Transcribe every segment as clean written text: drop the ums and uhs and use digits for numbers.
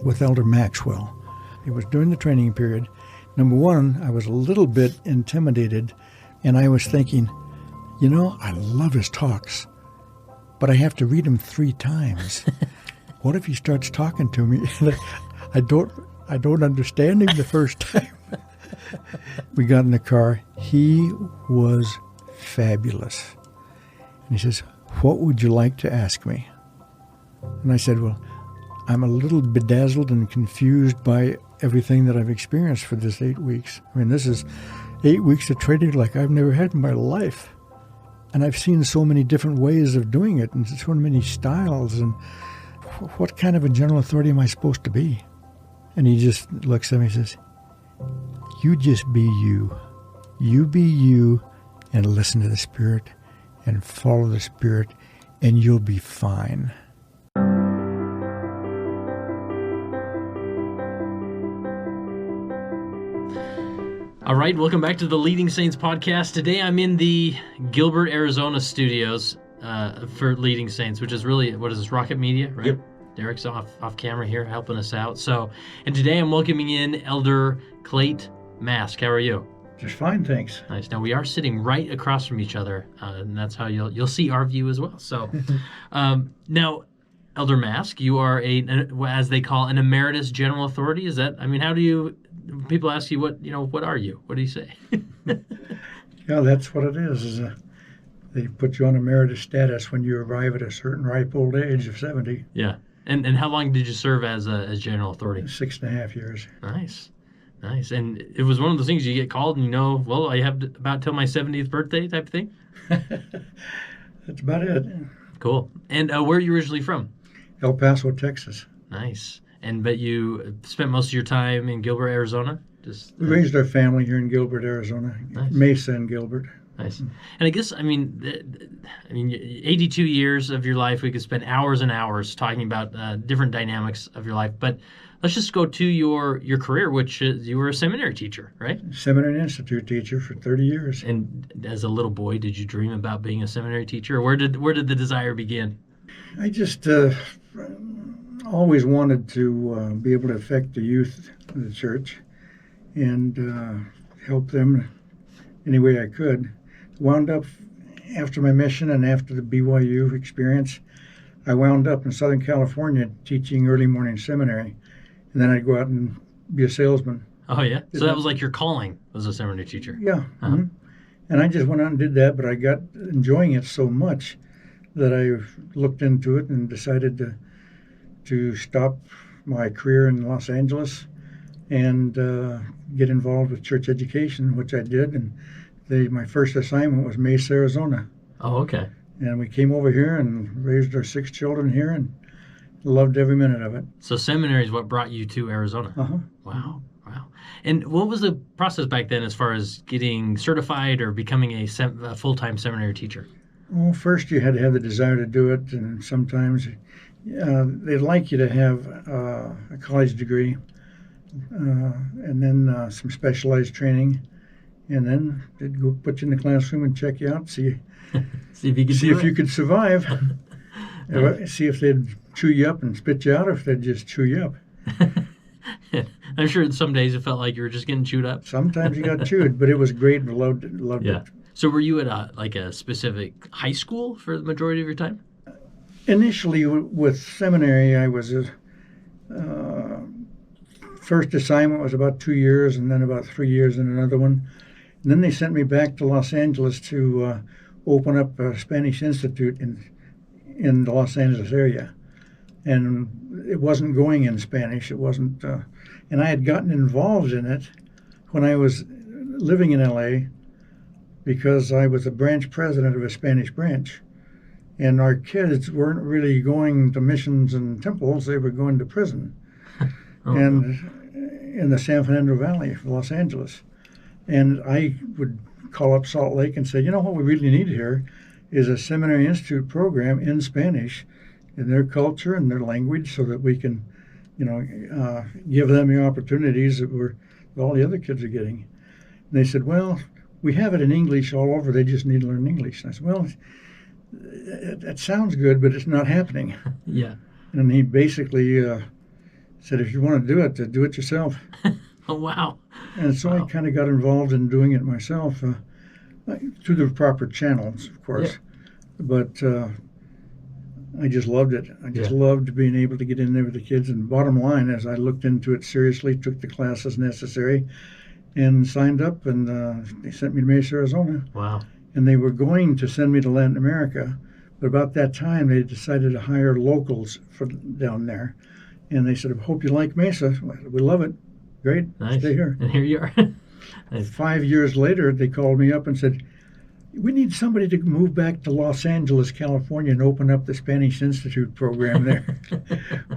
with Elder Maxwell. It was during the training period. Number one, I was a little bit intimidated, and I was thinking, I love his talks, but I have to read them 3 times. What if he starts talking to me and I don't understand him the first time? We got in the car. He was fabulous. And he says, "What would you like to ask me?" And I said, "Well, I'm a little bedazzled and confused by everything that I've experienced for this 8 weeks. I mean, this is 8 weeks of training like I've never had in my life. And I've seen so many different ways of doing it and so many styles. And what kind of a general authority am I supposed to be?" And he just looks at me and says, "You just be you. You be you and listen to the Spirit and follow the Spirit, and you'll be fine." All right, welcome back to the Leading Saints podcast. Today I'm in the Gilbert, Arizona studios for Leading Saints, which is really, what is this, Rocket Media, right? Yep. Derek's off camera here helping us out. And today I'm welcoming in Elder Clate Mask. How are you? Just fine, thanks. Nice. Now we are sitting right across from each other, and that's how you'll see our view as well. So now, Elder Mask, you are as they call, an emeritus general authority. Is that? I mean, how do you? People ask you what are you? What do you say? Yeah, that's what it is. They put you on emeritus status when you arrive at a certain ripe old age of 70. Yeah. And how long did you serve as general authority? 6.5 years. Nice. And it was one of those things you get called and I have about till my 70th birthday type of thing? That's about it. Cool. And where are you originally from? El Paso, Texas. Nice. But you spent most of your time in Gilbert, Arizona? We raised our family here in Gilbert, Arizona. Nice. Mesa and Gilbert. Nice. And I guess, 82 years of your life, we could spend hours and hours talking about different dynamics of your life. But let's just go to your career, which is you were a seminary teacher, right? Seminary and Institute teacher for 30 years. And as a little boy, did you dream about being a seminary teacher? Or where did the desire begin? I just always wanted to be able to affect the youth of the church and help them any way I could. Wound up, after my mission and after the BYU experience, I wound up in Southern California teaching early morning seminary. And then I'd go out and be a salesman. Oh, yeah? So that was like your calling as a seminary teacher? Yeah. Uh-huh. Mm-hmm. And I just went out and did that, but I got enjoying it so much that I looked into it and decided to stop my career in Los Angeles and get involved with church education, which I did. And my first assignment was Mesa, Arizona. Oh, okay. And we came over here and raised our 6 children here and loved every minute of it. So seminary is what brought you to Arizona? Uh-huh. Wow. And what was the process back then as far as getting certified or becoming a full-time seminary teacher? Well, first you had to have the desire to do it, and sometimes they'd like you to have a college degree and then some specialized training. And then they'd go put you in the classroom and check you out, see if you could survive. See if they'd chew you up and spit you out, or if they'd just chew you up. I'm sure some days it felt like you were just getting chewed up. Sometimes you got chewed, but it was great and loved it. So were you at a specific high school for the majority of your time? Initially, with seminary, I was first assignment was about 2 years, and then about 3 years in another one. And then they sent me back to Los Angeles to open up a Spanish Institute in the Los Angeles area. And it wasn't going in Spanish. It wasn't, and I had gotten involved in it when I was living in LA because I was a branch president of a Spanish branch. And our kids weren't really going to missions and temples, they were going to prison. In the San Fernando Valley of Los Angeles. And I would call up Salt Lake and say, what we really need here is a Seminary Institute program in Spanish in their culture and their language so that we can, give them the opportunities that all the other kids are getting. And they said, well, we have it in English all over. They just need to learn English. And I said, well, that sounds good, but it's not happening. Yeah. And he basically said, if you want to do it yourself. Oh, wow. And so I kind of got involved in doing it myself through the proper channels, of course. Yeah. But I just loved it. I just loved being able to get in there with the kids. And bottom line, as I looked into it seriously, took the classes necessary, and signed up, and they sent me to Mesa, Arizona. Wow. And they were going to send me to Latin America, but about that time they decided to hire locals for down there. And they said, I hope you like Mesa. We love it. Great. Nice. Stay here. And here you are. Nice. 5 years later, they called me up and said, we need somebody to move back to Los Angeles, California, and open up the Spanish Institute program there.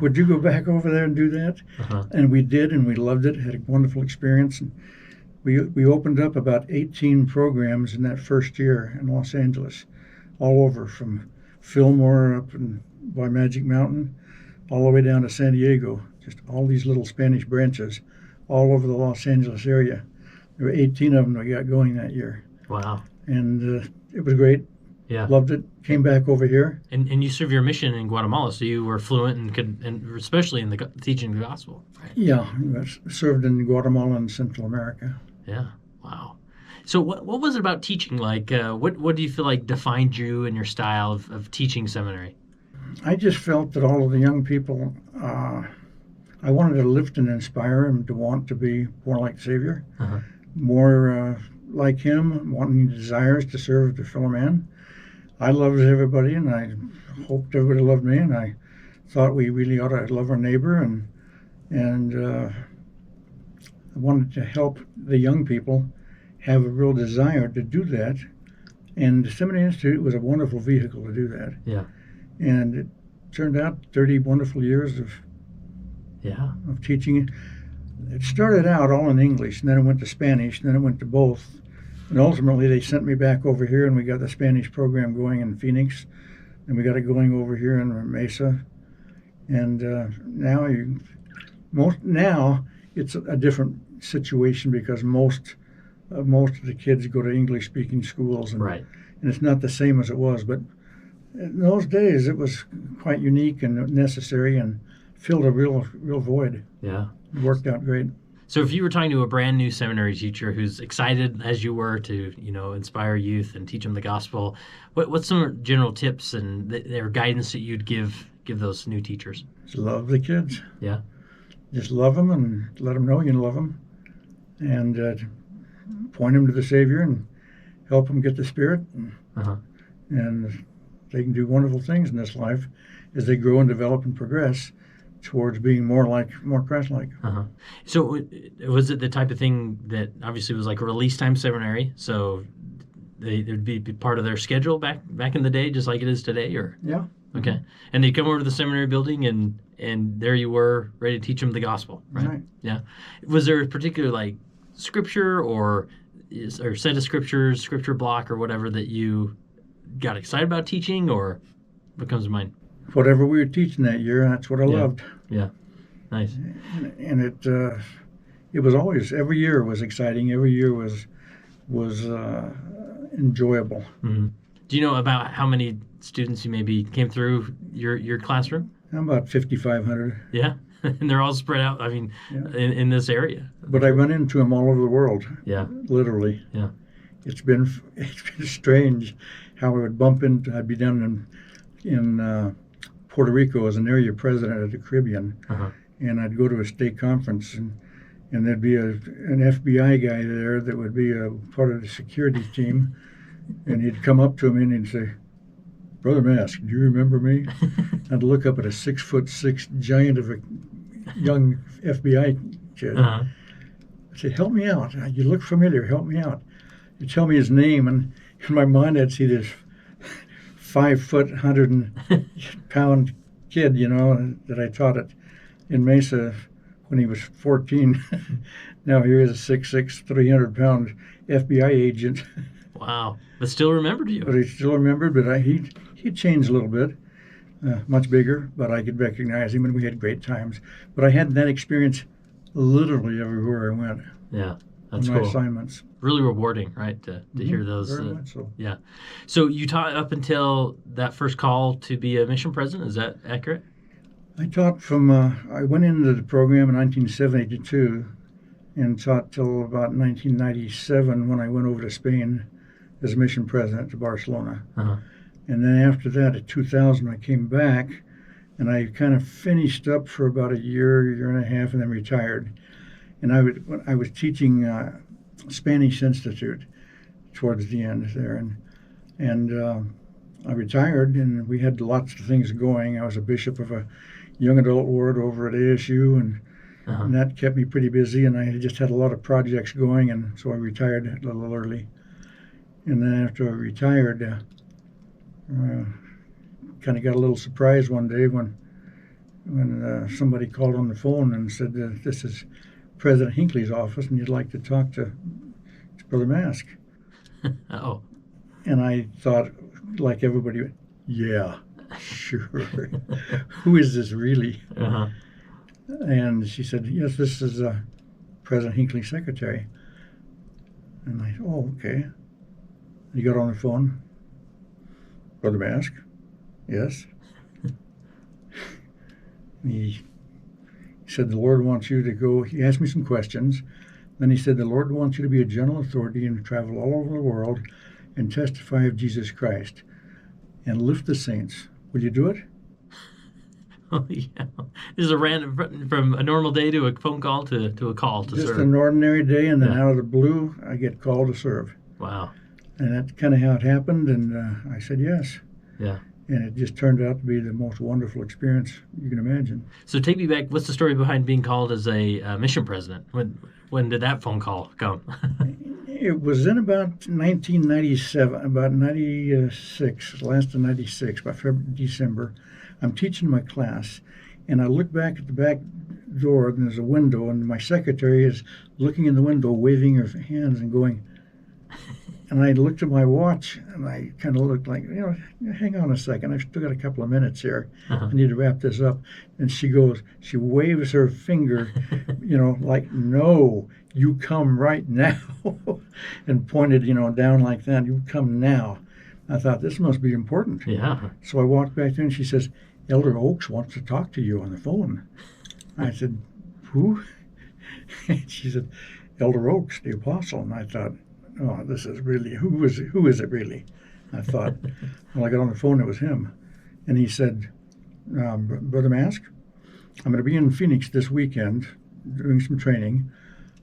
Would you go back over there and do that? Uh-huh. And we did, and we loved it, had a wonderful experience. And we opened up about 18 programs in that first year in Los Angeles, all over, from Fillmore up by Magic Mountain, all the way down to San Diego, just all these little Spanish branches all over the Los Angeles area. There were 18 of them we got going that year. Wow. And it was great. Yeah. Loved it. Came back over here. And you served your mission in Guatemala, so you were fluent and especially in the teaching the gospel, right? Yeah. I served in Guatemala and Central America. Yeah. Wow. So what was it about teaching like? What do you feel like defined you and your style of teaching seminary? I just felt that all of the young people, I wanted to lift and inspire them to want to be more like the Savior, uh-huh. More like him, wanting desires to serve their fellow man. I loved everybody, and I hoped everybody loved me, and I thought we really ought to love our neighbor, and I wanted to help the young people have a real desire to do that, and the Seminary Institute was a wonderful vehicle to do that. Yeah. And it turned out 30 wonderful years of teaching. It started out all in English, and then it went to Spanish, and then it went to both. And ultimately, they sent me back over here, and we got the Spanish program going in Phoenix, and we got it going over here in Mesa. And now it's a different situation because most of the kids go to English-speaking schools, and, right. And it's not the same as it was. But in those days, it was quite unique and necessary, and filled a real void. Yeah, it worked out great. So if you were talking to a brand new seminary teacher who's excited as you were to, inspire youth and teach them the gospel, what's some general tips and their guidance that you'd give those new teachers? Just love the kids. Yeah. Just love them and let them know you love them, and point them to the Savior and help them get the Spirit, and they can do wonderful things in this life as they grow and develop and progress towards being more Christlike. Uh-huh. So was it the type of thing that obviously was like a release time seminary? So it would be part of their schedule back in the day, just like it is today, or? Yeah. Okay. And they'd come over to the seminary building, and there you were, ready to teach them the gospel, right? Yeah. Was there a particular scripture or set of scriptures, scripture block or whatever that you got excited about teaching, or what comes to mind? Whatever we were teaching that year, that's what I loved. Yeah, nice. And it was always, every year was exciting. Every year was enjoyable. Mm-hmm. Do you know about how many students you maybe came through your classroom? About 5,500. Yeah, and they're all spread out. I mean, in this area. But I run into them all over the world. Yeah, literally. Yeah, it's been strange how I would bump into. I'd be down in Puerto Rico as an area president of the Caribbean, and I'd go to a state conference, and there'd be an FBI guy there that would be a part of the security team, and he'd come up to me and he'd say, "Brother Mask, do you remember me?" I'd look up at a 6'6" giant of a young FBI kid. I'd say, "Help me out. You look familiar. Help me out." He'd tell me his name, and in my mind I'd see this 5 foot, 100-pound kid, that I taught in Mesa when he was 14. Now here is a 6'6", 300-pound FBI agent. Wow. But still remembered you. But he still remembered, but he changed a little bit, much bigger, but I could recognize him, and we had great times. But I had that experience literally everywhere I went. Yeah, that's my cool. Assignments. Really rewarding, right, to hear those. Very much so. Yeah. So you taught up until that first call to be a mission president. Is that accurate? I taught I went into the program in 1972 and taught till about 1997 when I went over to Spain as mission president to Barcelona. Uh-huh. And then after that, in 2000, I came back and I kind of finished up for about a year and a half, and then retired. And I was teaching Spanish Institute towards the end there, and I retired, and we had lots of things going. I was a bishop of a young adult ward over at ASU, and that kept me pretty busy, and I just had a lot of projects going, and so I retired a little early. And then after I retired, kind of got a little surprised one day when somebody called on the phone and said, this is President Hinckley's office, and you'd like to talk to Brother Mask. Oh. And I thought, like everybody, yeah, sure. Who is this really? Uh-huh. And she said, yes, this is President Hinckley's secretary. And I said, oh, okay. And he got on the phone. Brother Mask? Yes. He said, the Lord wants you to go. He asked me some questions. Then he said, the Lord wants you to be a general authority and travel all over the world and testify of Jesus Christ and lift the saints. Will you do it? Oh, yeah. This is a random, from a normal day to a phone call to a call to serve. Just an ordinary day, and then out of the blue, I get called to serve. Wow. And that's kind of how it happened, and I said yes. Yeah. And it just turned out to be the most wonderful experience you can imagine. So take me back. What's the story behind being called as a mission president? When did that phone call come? It was in about 1997, about 96, last of 96, about December. I'm teaching my class, and I look back at the back door, and there's a window, and my secretary is looking in the window, waving her hands and going. And I looked at my watch, and I kind of looked like, hang on a second. I've still got a couple of minutes here. Uh-huh. I need to wrap this up. And she waves her finger, like, no, you come right now, and pointed, down like that. You come now. I thought, this must be important. Yeah. So I walked back there, and she says, Elder Oakes wants to talk to you on the phone. I said, who? And she said, Elder Oakes, the apostle. And I thought, oh, this is really, who is it really? I thought, well, I got on the phone, it was him. And he said, Brother Mask, I'm going to be in Phoenix this weekend doing some training,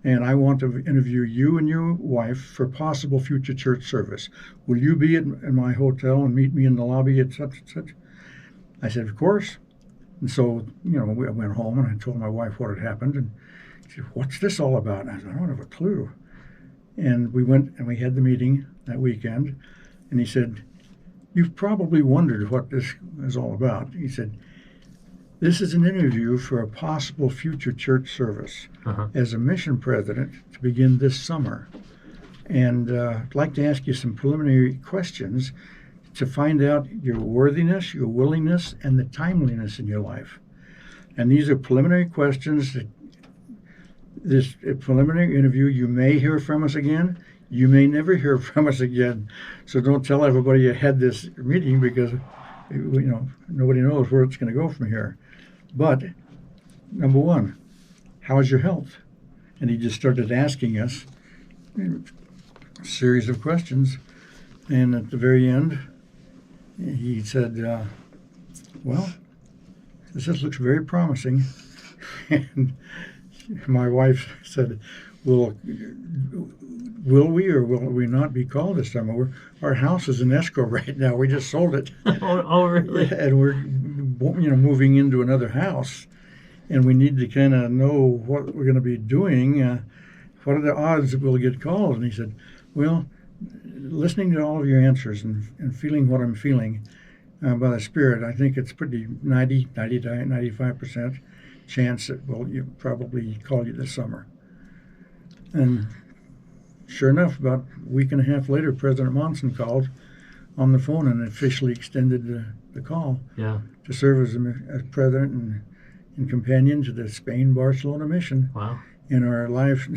and I want to interview you and your wife for possible future church service. Will you be in my hotel and meet me in the lobby at such and such? I said, of course. And so, we went home, and I told my wife what had happened, and she said, what's this all about? And I said, I don't have a clue. And we went and we had the meeting that weekend, and he said, you've probably wondered what this is all about. He said, this is an interview for a possible future church service as a mission president to begin this summer. And I'd like to ask you some preliminary questions to find out your worthiness, your willingness, and the timeliness in your life. And these are preliminary questions that this preliminary interview, you may hear from us again. You may never hear from us again. So don't tell everybody you had this meeting, because, nobody knows where it's going to go from here. But, number one, how's your health? And he just started asking us a series of questions. And at the very end, he said, well, this looks very promising. And my wife said, will we or will we not be called this summer? Our house is in escrow right now. We just sold it. Oh, really? And we're moving into another house, and we need to kind of know what we're going to be doing. What are the odds that we'll get called? And he said, well, listening to all of your answers and feeling what I'm feeling by the Spirit, I think it's pretty 95% chance that we'll probably call you this summer. And sure enough, about a week and a half later, President Monson called on the phone and officially extended the call to serve as president and companion to the Spain Barcelona Mission. Wow. And our life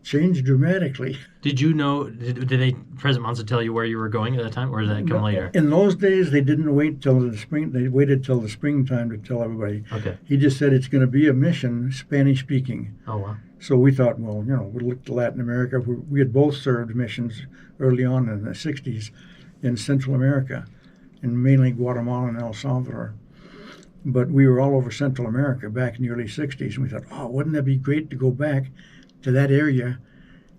changed dramatically. Did you know? Did President Monson tell you where you were going at that time, or did that come later? In those days, they didn't wait till the spring. They waited till the springtime to tell everybody. Okay. He just said it's going to be a mission, Spanish speaking. Oh wow. So we thought, well, we looked to Latin America. We had both served missions early on in the '60s in Central America, and mainly Guatemala and El Salvador. But we were all over Central America back in the early '60s, and we thought, oh, wouldn't that be great to go back to that area?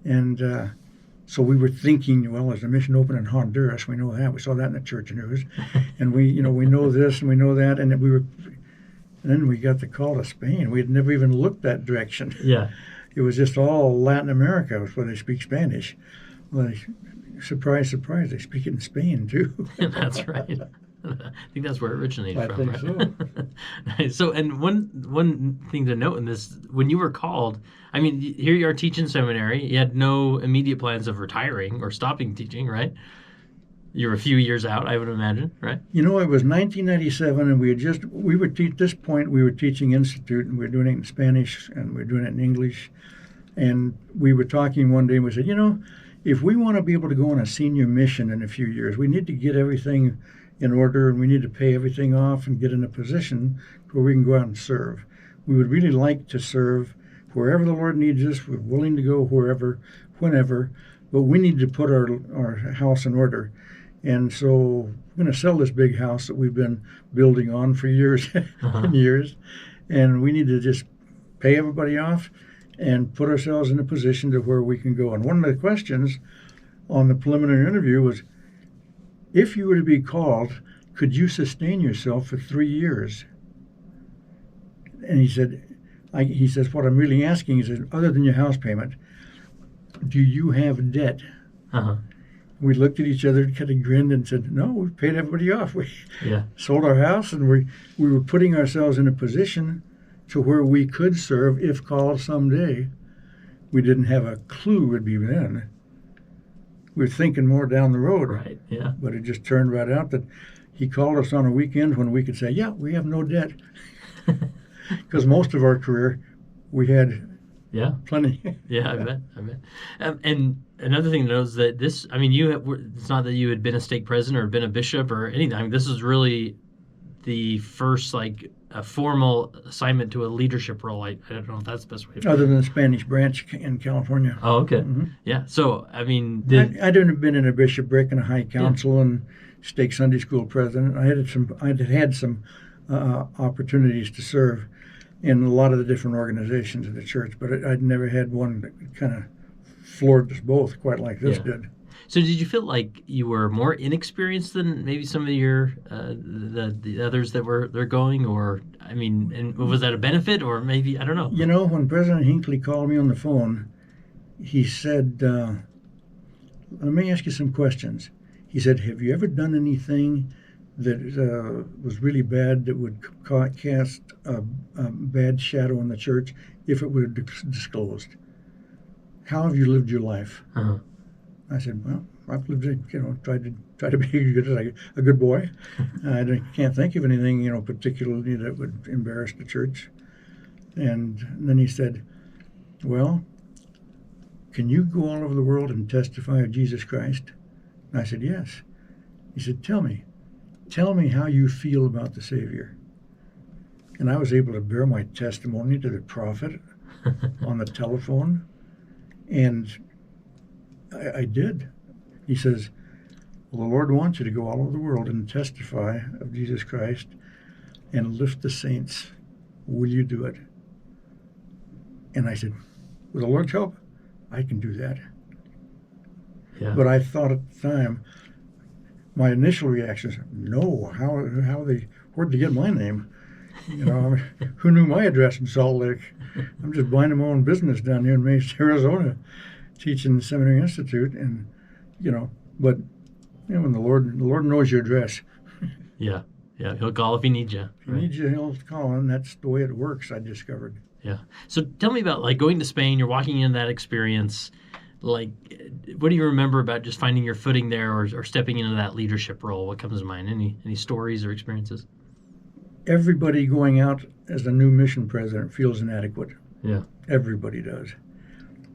And so we were thinking, well, there's a mission open in Honduras. We know that. We saw that in the church news. And we know this and we know that. And then we got the call to Spain. We had never even looked that direction. Yeah. It was just all Latin America where they speak Spanish. Well, surprise, surprise, they speak it in Spain too. That's right. I think that's where it originated from. I think Right? So, and one thing to note in this, when you were called, I mean, here you are teaching seminary. You had no immediate plans of retiring or stopping teaching, right? You were a few years out, I would imagine, right? It was 1997, and at this point, we were teaching institute, and we were doing it in Spanish, and we were doing it in English. And we were talking one day, and we said, if we want to be able to go on a senior mission in a few years, we need to get everything in order, and we need to pay everything off and get in a position where we can go out and serve. We would really like to serve wherever the Lord needs us. We're willing to go wherever, whenever, but we need to put our house in order. And so we're going to sell this big house that we've been building on for years and years, and we need to just pay everybody off and put ourselves in a position to where we can go. And one of the questions on the preliminary interview was, if you were to be called, could you sustain yourself for 3 years? And he says, what I'm really asking is, other than your house payment, do you have debt? Uh-huh. We looked at each other, kind of grinned, and said, no, we've paid everybody off. We sold our house, and we were putting ourselves in a position to where we could serve if called someday. We didn't have a clue it'd be then. We were thinking more down the road. Right, yeah. But it just turned right out that he called us on a weekend when we could say, yeah, we have no debt. Because most of our career, we had plenty. Yeah, I bet. And another thing to note is that this, I mean, it's not that you had been a stake president or been a bishop or anything. I mean, this is really the first, a formal assignment to a leadership role. I don't know if that's the best way to put it. Other than the Spanish branch in California. Oh, okay. Mm-hmm. Yeah. So, I mean, I'd been in a bishopric and a high council and stake Sunday school president. I had some opportunities to serve in a lot of the different organizations of the church, but I'd never had one that kind of floored us both quite like this did. So did you feel like you were more inexperienced than maybe some of your the others that they're going, or I mean, and was that a benefit, or maybe I don't know? When President Hinckley called me on the phone, he said, "Let me ask you some questions." He said, "Have you ever done anything that was really bad that would cast a bad shadow on the church if it were disclosed? How have you lived your life?" Uh-huh. I said, "Well, I've lived it, tried to be a good boy. I can't think of anything, particularly that would embarrass the church." And then he said, "Well, can you go all over the world and testify of Jesus Christ?" And I said, "Yes." He said, Tell me how you feel about the Savior." And I was able to bear my testimony to the prophet on the telephone, and I did. He says, "Well, the Lord wants you to go all over the world and testify of Jesus Christ and lift the saints. Will you do it?" And I said, "With the Lord's help, I can do that." Yeah. But I thought at the time, my initial reaction was, "No, where'd they get my name? Who knew my address in Salt Lake? I'm just minding my own business down here in Mesa, Arizona, teaching the Seminary Institute." And but when the Lord knows your address. Yeah, he'll call if he needs you. If he needs you, he'll call, and that's the way it works, I discovered. Yeah. So tell me about going to Spain. You're walking in that experience. What do you remember about just finding your footing there, or stepping into that leadership role? What comes to mind? Any stories or experiences? Everybody going out as a new mission president feels inadequate. Yeah. Everybody does.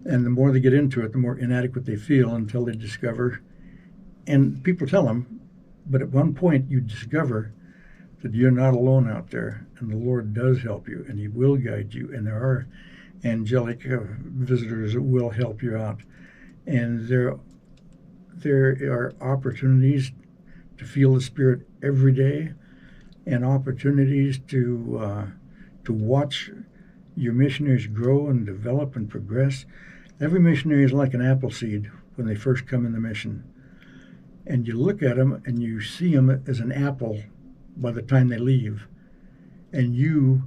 And the more they get into it, the more inadequate they feel until they discover, and people tell them, but at one point you discover that you're not alone out there, and the Lord does help you, and He will guide you, and there are angelic visitors that will help you out. And there are opportunities to feel the Spirit every day, and opportunities to watch your missionaries grow and develop and progress. Every missionary is like an apple seed when they first come in the mission. And you look at them and you see them as an apple by the time they leave. And you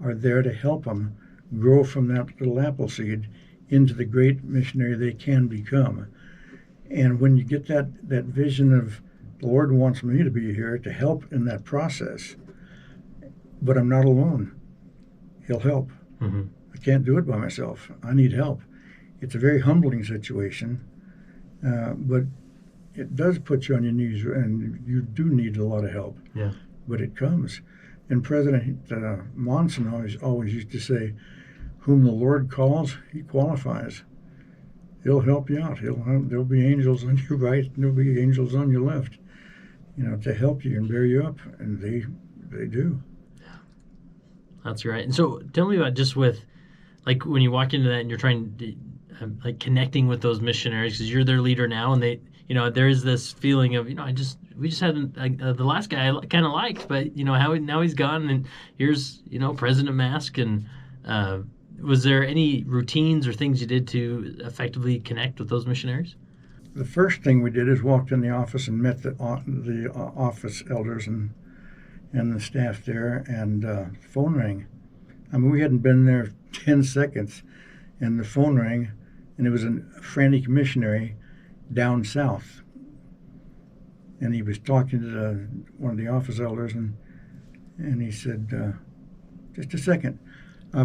are there to help them grow from that little apple seed into the great missionary they can become. And when you get that vision of the Lord wants me to be here to help in that process, but I'm not alone. He'll help. Mm-hmm. I can't do it by myself. I need help. It's a very humbling situation, but it does put you on your knees, and you do need a lot of help. Yeah. But it comes. And President Monson always used to say, whom the Lord calls, He qualifies. He'll help you out. There'll be angels on your right, and there'll be angels on your left, to help you and bear you up, and they do. That's right. And so tell me about just with, like, when you walk into that and you're trying to, like, connecting with those missionaries, because you're their leader now, and they, there is this feeling of, we just had the last guy I kind of liked, but, now he's gone, and here's, President Mask. And was there any routines or things you did to effectively connect with those missionaries? The first thing we did is walked in the office and met the office elders and the staff there, and phone rang. I mean, we hadn't been there 10 seconds, and the phone rang, and it was a frantic missionary down south. And he was talking to one of the office elders, and he said, just a second,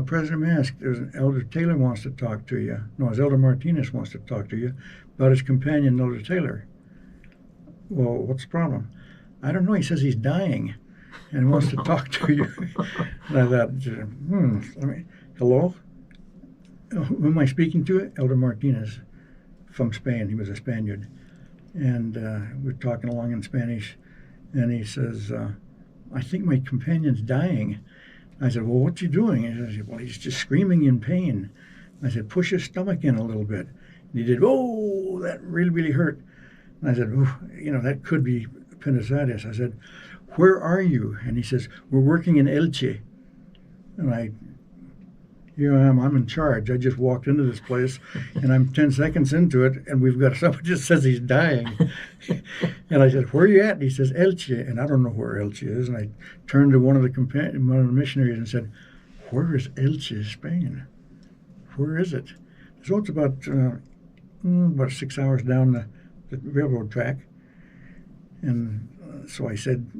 President Mask, there's an Elder Taylor wants to talk to you. No, it's Elder Martinez wants to talk to you about his companion, Elder Taylor. Well, what's the problem? I don't know, he says he's dying and wants to talk to you. And I thought, hello? Who am I speaking to? Elder Martinez from Spain. He was a Spaniard. And we're talking along in Spanish. And he says, I think my companion's dying. I said, well, what's he doing? He said, well, he's just screaming in pain. I said, push his stomach in a little bit. And he did, oh, that really, really hurt. And I said, that could be appendicitis. I said, where are you? And he says, we're working in Elche. And here I am, I'm in charge. I just walked into this place, and I'm 10 seconds into it, and we've got somebody just says he's dying. And I said, where are you at? And he says, Elche. And I don't know where Elche is. And I turned to one of the missionaries and said, where is Elche, Spain? Where is it? So it's about 6 hours down the railroad track. And so I said,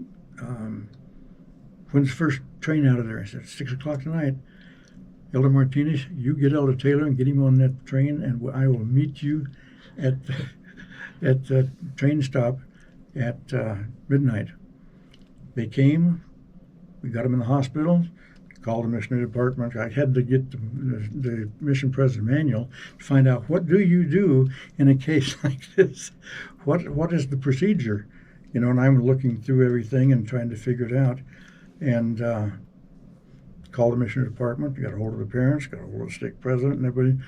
when's the first train out of there? I said, 6 o'clock tonight. Elder Martinez, you get Elder Taylor and get him on that train, and I will meet you at the train stop at midnight. They came. We got him in the hospital. Called the missionary department. I had to get the mission president manual to find out, what do you do in a case like this? What is the procedure? And I'm looking through everything and trying to figure it out. And called the missionary department, got a hold of the parents, got a hold of the stake president, and everybody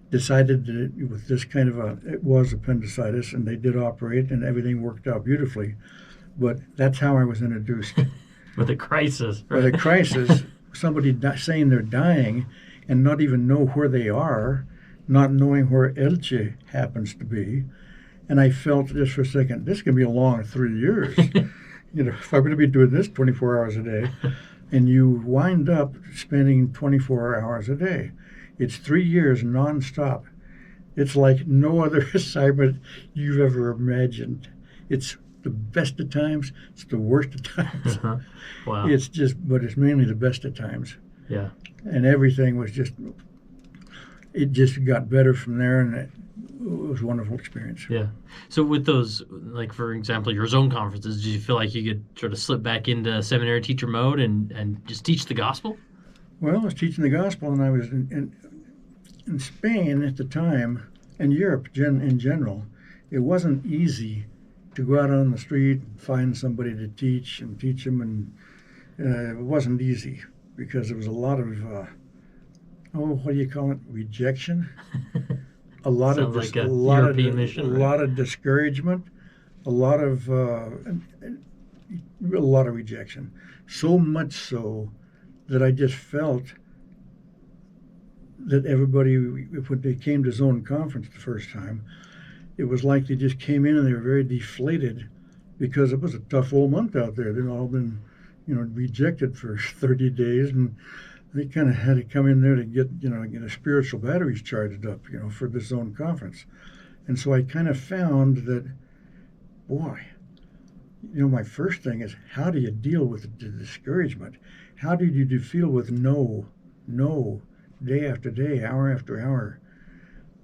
decided that with this kind of it was appendicitis, and they did operate, and everything worked out beautifully. But that's how I was introduced. With a crisis, right? With a crisis, somebody saying they're dying and not even know where they are, not knowing where Elche happens to be. And I felt just for a second, this can be a long 3 years. If I'm going to be doing this 24 hours a day, and you wind up spending 24 hours a day. It's 3 years nonstop. It's like no other assignment you've ever imagined. It's the best of times. It's the worst of times. Uh-huh. Wow. But it's mainly the best of times. Yeah. And everything was it just got better from there, and it was a wonderful experience. Yeah. So with those, like, for example, your zone conferences, did you feel like you could sort of slip back into seminary teacher mode and just teach the gospel? Well, I was teaching the gospel, and I was In Spain at the time, and Europe in general, it wasn't easy to go out on the street and find somebody to teach them, and it wasn't easy because there was a lot of, what do you call it, rejection? A lot of Sounds like a European mission, a right? lot of discouragement, a lot of rejection. So much so that I just felt that everybody, when they came to Zone Conference the first time, it was like they just came in and they were very deflated because it was a tough old month out there. They'd all been, rejected for 30 days, and they kind of had to come in there to get their spiritual batteries charged up, for the Zone Conference. And so I kind of found that, boy, my first thing is, how do you deal with the discouragement? How do you deal with no, day after day, hour after hour?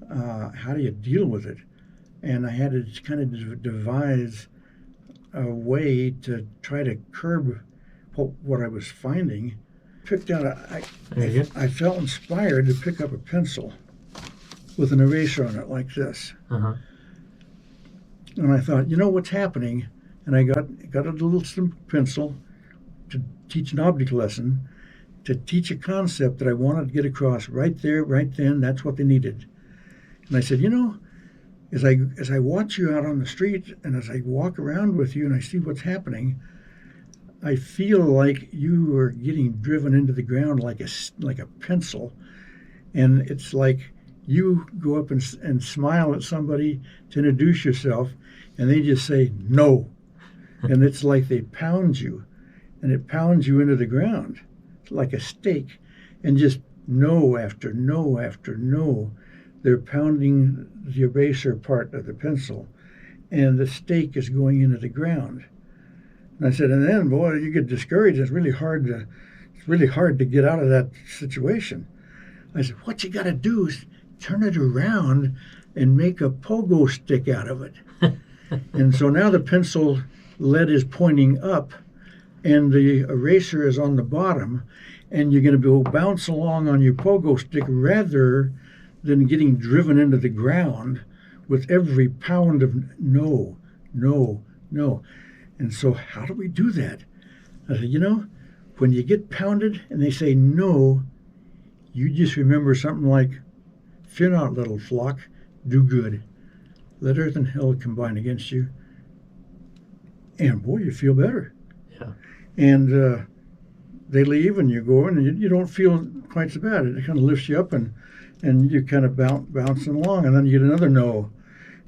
How do you deal with it? And I had to kind of devise a way to try to curb what I was finding. I felt inspired to pick up a pencil with an eraser on it like this. Uh-huh. And I thought, what's happening? And I got a little simple pencil to teach an object lesson, to teach a concept that I wanted to get across right there, right then. That's what they needed. And I said, as I watch you out on the street and as I walk around with you and I see what's happening, I feel like you are getting driven into the ground like a pencil. And it's like you go up and smile at somebody to introduce yourself, and they just say no. And it's like they pound you, and it pounds you into the ground like a stake, and just no after no after no. They're pounding the eraser part of the pencil, and the stake is going into the ground. And I said, and then, boy, you get discouraged. It's really hard to get out of that situation. I said, what you got to do is turn it around and make a pogo stick out of it. And so now the pencil lead is pointing up, and the eraser is on the bottom, and you're going to bounce along on your pogo stick rather than getting driven into the ground with every pound of no. And so how do we do that? I said, when you get pounded and they say no, you just remember something like, fear not, little flock, do good. Let earth and hell combine against you. And boy, you feel better. Yeah. And they leave and you go in and you don't feel quite so bad. It kind of lifts you up and you kind of bouncing along, and then you get another no,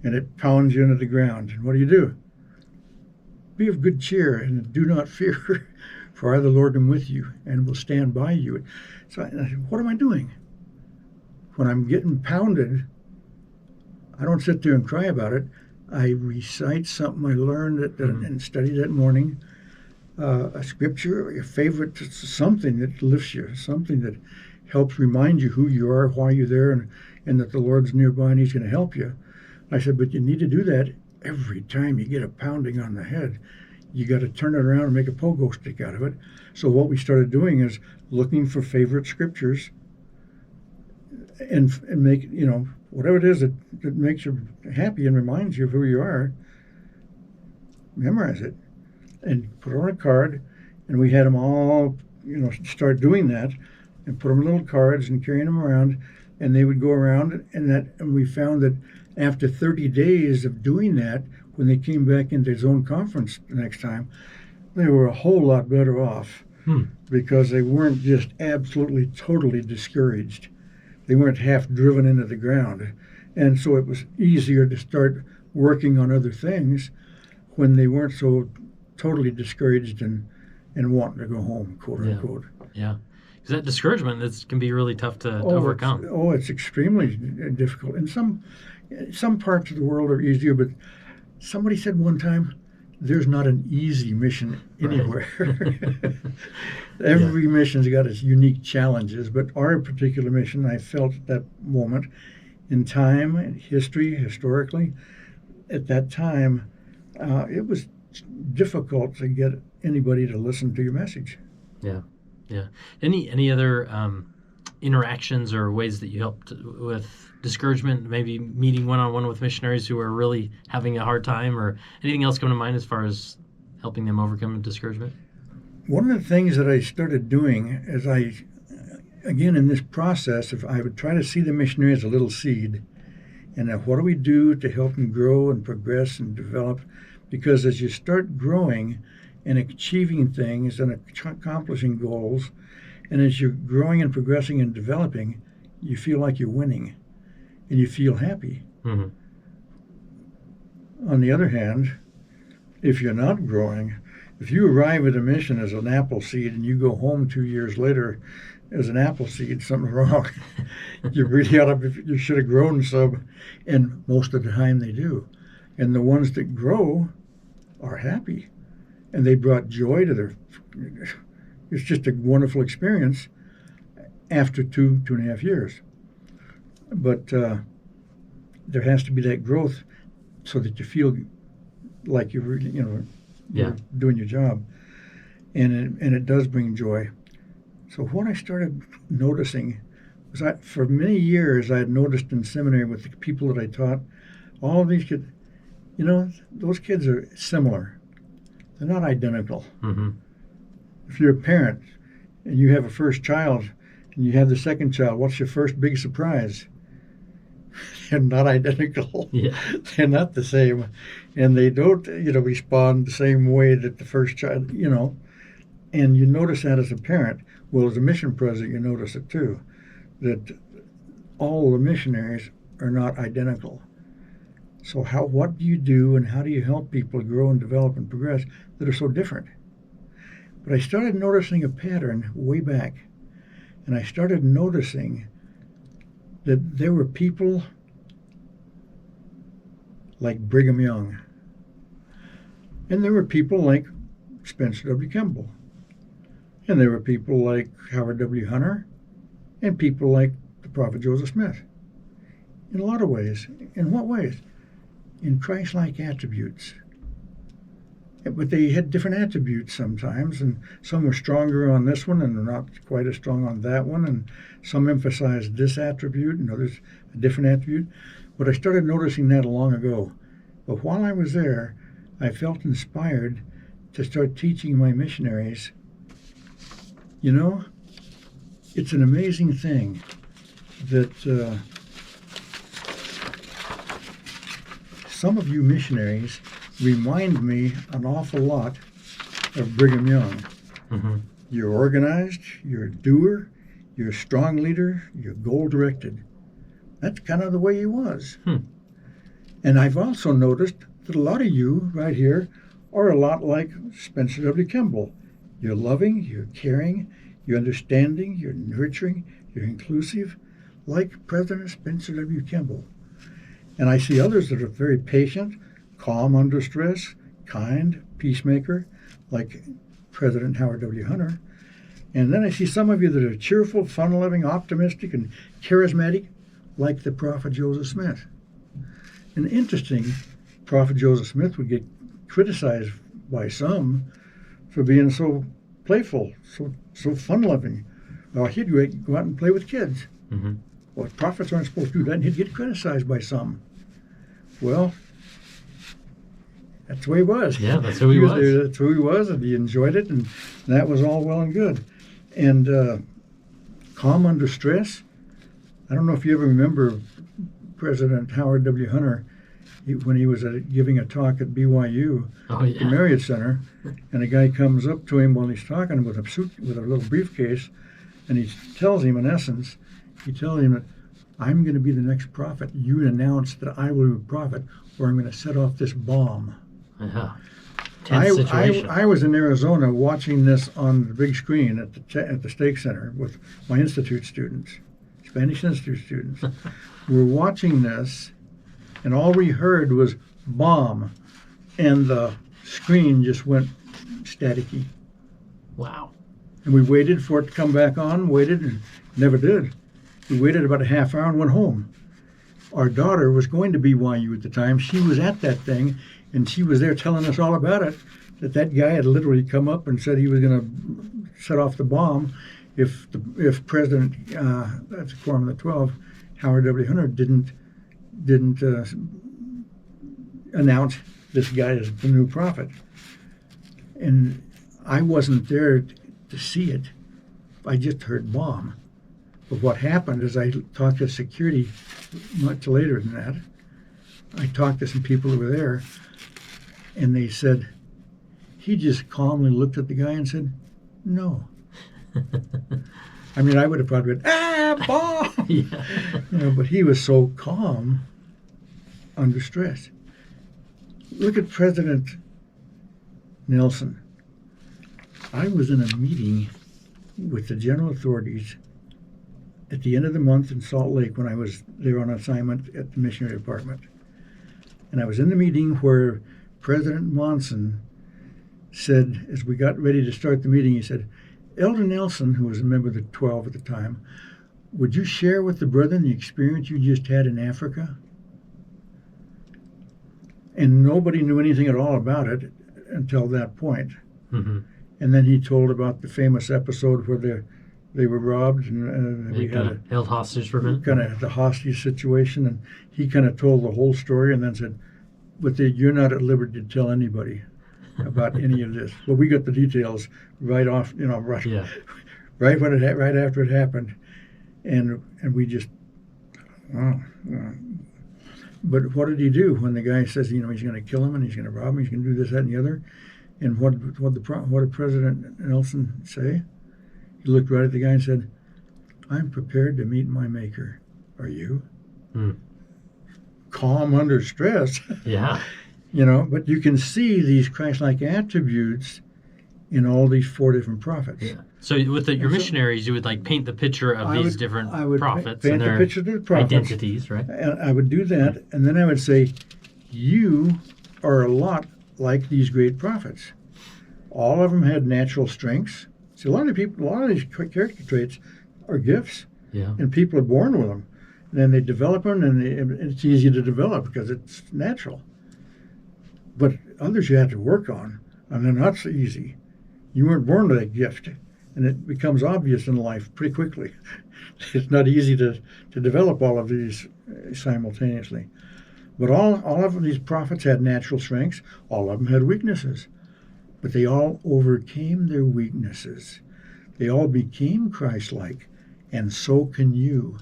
and it pounds you into the ground. And what do? Be of good cheer and do not fear, for I, the Lord, am with you and will stand by you. So I said, what am I doing? When I'm getting pounded, I don't sit there and cry about it. I recite something I learned and studied that morning, a scripture or your favorite, something that lifts you, something that helps remind you who you are, why you're there, and that the Lord's nearby and He's going to help you. I said, but you need to do that every time you get a pounding on the head. You got to turn it around and make a pogo stick out of it. So what we started doing is looking for favorite scriptures and make, whatever it is that makes you happy and reminds you of who you are, memorize it and put it on a card. And we had them all, start doing that and put them in little cards and carrying them around. And they would go around, and we found that after 30 days of doing that, when they came back into Zone Conference the next time, they were a whole lot better off because they weren't just absolutely, totally discouraged. They weren't half driven into the ground. And so it was easier to start working on other things when they weren't so totally discouraged and wanting to go home, quote unquote. Yeah. Because that discouragement can be really tough to overcome. It's extremely difficult. And some parts of the world are easier, but somebody said one time, there's not an easy mission anywhere. Right. Every mission's got its unique challenges, but our particular mission, I felt at that moment in time, in history, historically, at that time, it was difficult to get anybody to listen to your message. Yeah. Yeah. Any other interactions or ways that you helped with discouragement, maybe meeting one-on-one with missionaries who are really having a hard time, or anything else come to mind as far as helping them overcome discouragement? One of the things that I started doing is again, in this process, if I would try to see the missionary as a little seed, and what do we do to help them grow and progress and develop? Because as you start growing and achieving things and accomplishing goals, and as you're growing and progressing and developing, you feel like you're winning, and you feel happy. Mm-hmm. On the other hand, if you're not growing, if you arrive at a mission as an apple seed and you go home 2 years later as an apple seed, something's wrong. You should have grown some, and most of the time they do. And the ones that grow are happy, and they brought joy to it's just a wonderful experience after 2.5 years. But there has to be that growth so that you feel like you're really, you're doing your job, and it does bring joy. So what I started noticing was for many years I had noticed in seminary with the people that I taught, all of these kids, those kids are similar. They're not identical. Mm-hmm. If you're a parent and you have a first child and you have the second child, what's your first big surprise? They're not identical. Yeah. They're not the same. And they don't, respond the same way that the first child, And you notice that as a parent. Well, as a mission president, you notice it too, that all the missionaries are not identical. So what do you do, and how do you help people grow and develop and progress that are so different? But I started noticing a pattern way back, and I started noticing that there were people like Brigham Young, and there were people like Spencer W. Kimball, and there were people like Howard W. Hunter, and people like the prophet Joseph Smith. In a lot of ways. In what ways? In Christlike attributes. But they had different attributes sometimes, and some were stronger on this one and not quite as strong on that one, and some emphasized this attribute and others a different attribute. But I started noticing that long ago. But while I was there, I felt inspired to start teaching my missionaries. It's an amazing thing that some of you missionaries remind me an awful lot of Brigham Young. Mm-hmm. You're organized, you're a doer, you're a strong leader, you're goal-directed. That's kind of the way he was. And I've also noticed that a lot of you right here are a lot like Spencer W. Kimball. You're loving, you're caring, you're understanding, you're nurturing, you're inclusive, like President Spencer W. Kimball. And I see others that are very patient, calm under stress, kind, peacemaker, like President Howard W. Hunter. And then I see some of you that are cheerful, fun-loving, optimistic, and charismatic, like the prophet Joseph Smith. And interesting, prophet Joseph Smith would get criticized by some for being so playful, so fun-loving. Well, he'd go out and play with kids. Mm-hmm. Well, prophets aren't supposed to do that, and he'd get criticized by some. Well, that's the way he was. Yeah, that's who he was. That's who he was, and he enjoyed it, and that was all well and good. And calm under stress. I don't know if you ever remember President Howard W. Hunter when he was giving a talk at BYU, the Marriott Center, and a guy comes up to him while he's talking with a little briefcase, and he tells him, in essence, that I'm going to be the next prophet. You announce that I will be a prophet, or I'm going to set off this bomb. Tense situation. I was in Arizona watching this on the big screen at the Stake Center with my Institute students, Spanish Institute students. We were watching this, and all we heard was bomb, and the screen just went staticky. Wow. And we waited for it to come back on, waited, and never did. We waited about a half hour and went home. Our daughter was going to BYU at the time. She was at that thing, and she was there telling us all about it, that guy had literally come up and said he was going to set off the bomb, if President that's a Quorum of the 12, Howard W. Hunter didn't announce this guy as the new prophet, and I wasn't there to see it. I just heard bomb. But what happened is I talked to security much later than that. I talked to some people who were there, and they said, he just calmly looked at the guy and said, no. I mean, I would have probably been, bomb! Yeah. But he was so calm under stress. Look at President Nelson. I was in a meeting with the general authorities at the end of the month in Salt Lake when I was there on assignment at the missionary department. And I was in the meeting where President Monson said, as we got ready to start the meeting, he said, Elder Nelson, who was a member of the 12 at the time, would you share with the brethren the experience you just had in Africa? And nobody knew anything at all about it until that point. Mm-hmm. And then he told about the famous episode where they were robbed, and we had held hostage for a minute. Kind of the hostage situation, and he kind of told the whole story, and then said, "But you're not at liberty to tell anybody about any of this." Well, we got the details right off, right after it happened, and we just, wow. But what did he do when the guy says, he's going to kill him and he's going to rob him, he's going to do this, that, and the other? And what did President Nelson say? He looked right at the guy and said, I'm prepared to meet my maker. Are you? Calm under stress. Yeah. But you can see these Christ-like attributes in all these 4 different prophets. Yeah. So with your missionaries, you would paint the picture of these different prophets paint and their the picture of the prophets, identities, right? And I would do that, and then I would say, you are a lot like these great prophets. All of them had natural strengths. See, a lot of these character traits are gifts, and people are born with them. And then they develop them, and it's easy to develop because it's natural. But others you have to work on, and they're not so easy. You weren't born with that gift, and it becomes obvious in life pretty quickly. It's not easy to develop all of these simultaneously. But all of these prophets had natural strengths. All of them had weaknesses. But they all overcame their weaknesses. They all became Christ-like, and so can you.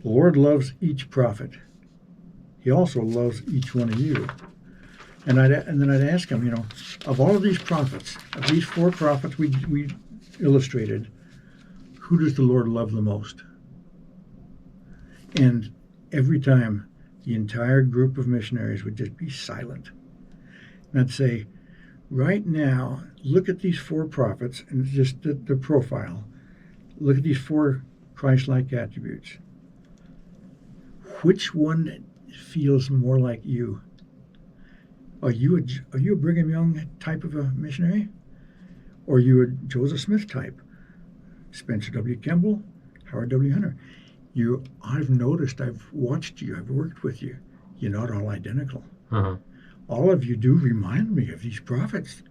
The Lord loves each prophet. He also loves each one of you. And then I'd ask him, of all of these prophets, of these 4 prophets we illustrated, who does the Lord love the most? And every time, the entire group of missionaries would just be silent. And I'd say, right now, look at these 4 prophets and just the profile. Look at these 4 Christ-like attributes. Which one feels more like you? Are you a Brigham Young type of a missionary? Or are you a Joseph Smith type? Spencer W. Kimball, Howard W. Hunter. I've noticed, I've watched you, I've worked with you. You're not all identical. Uh-huh. All of you do remind me of these prophets.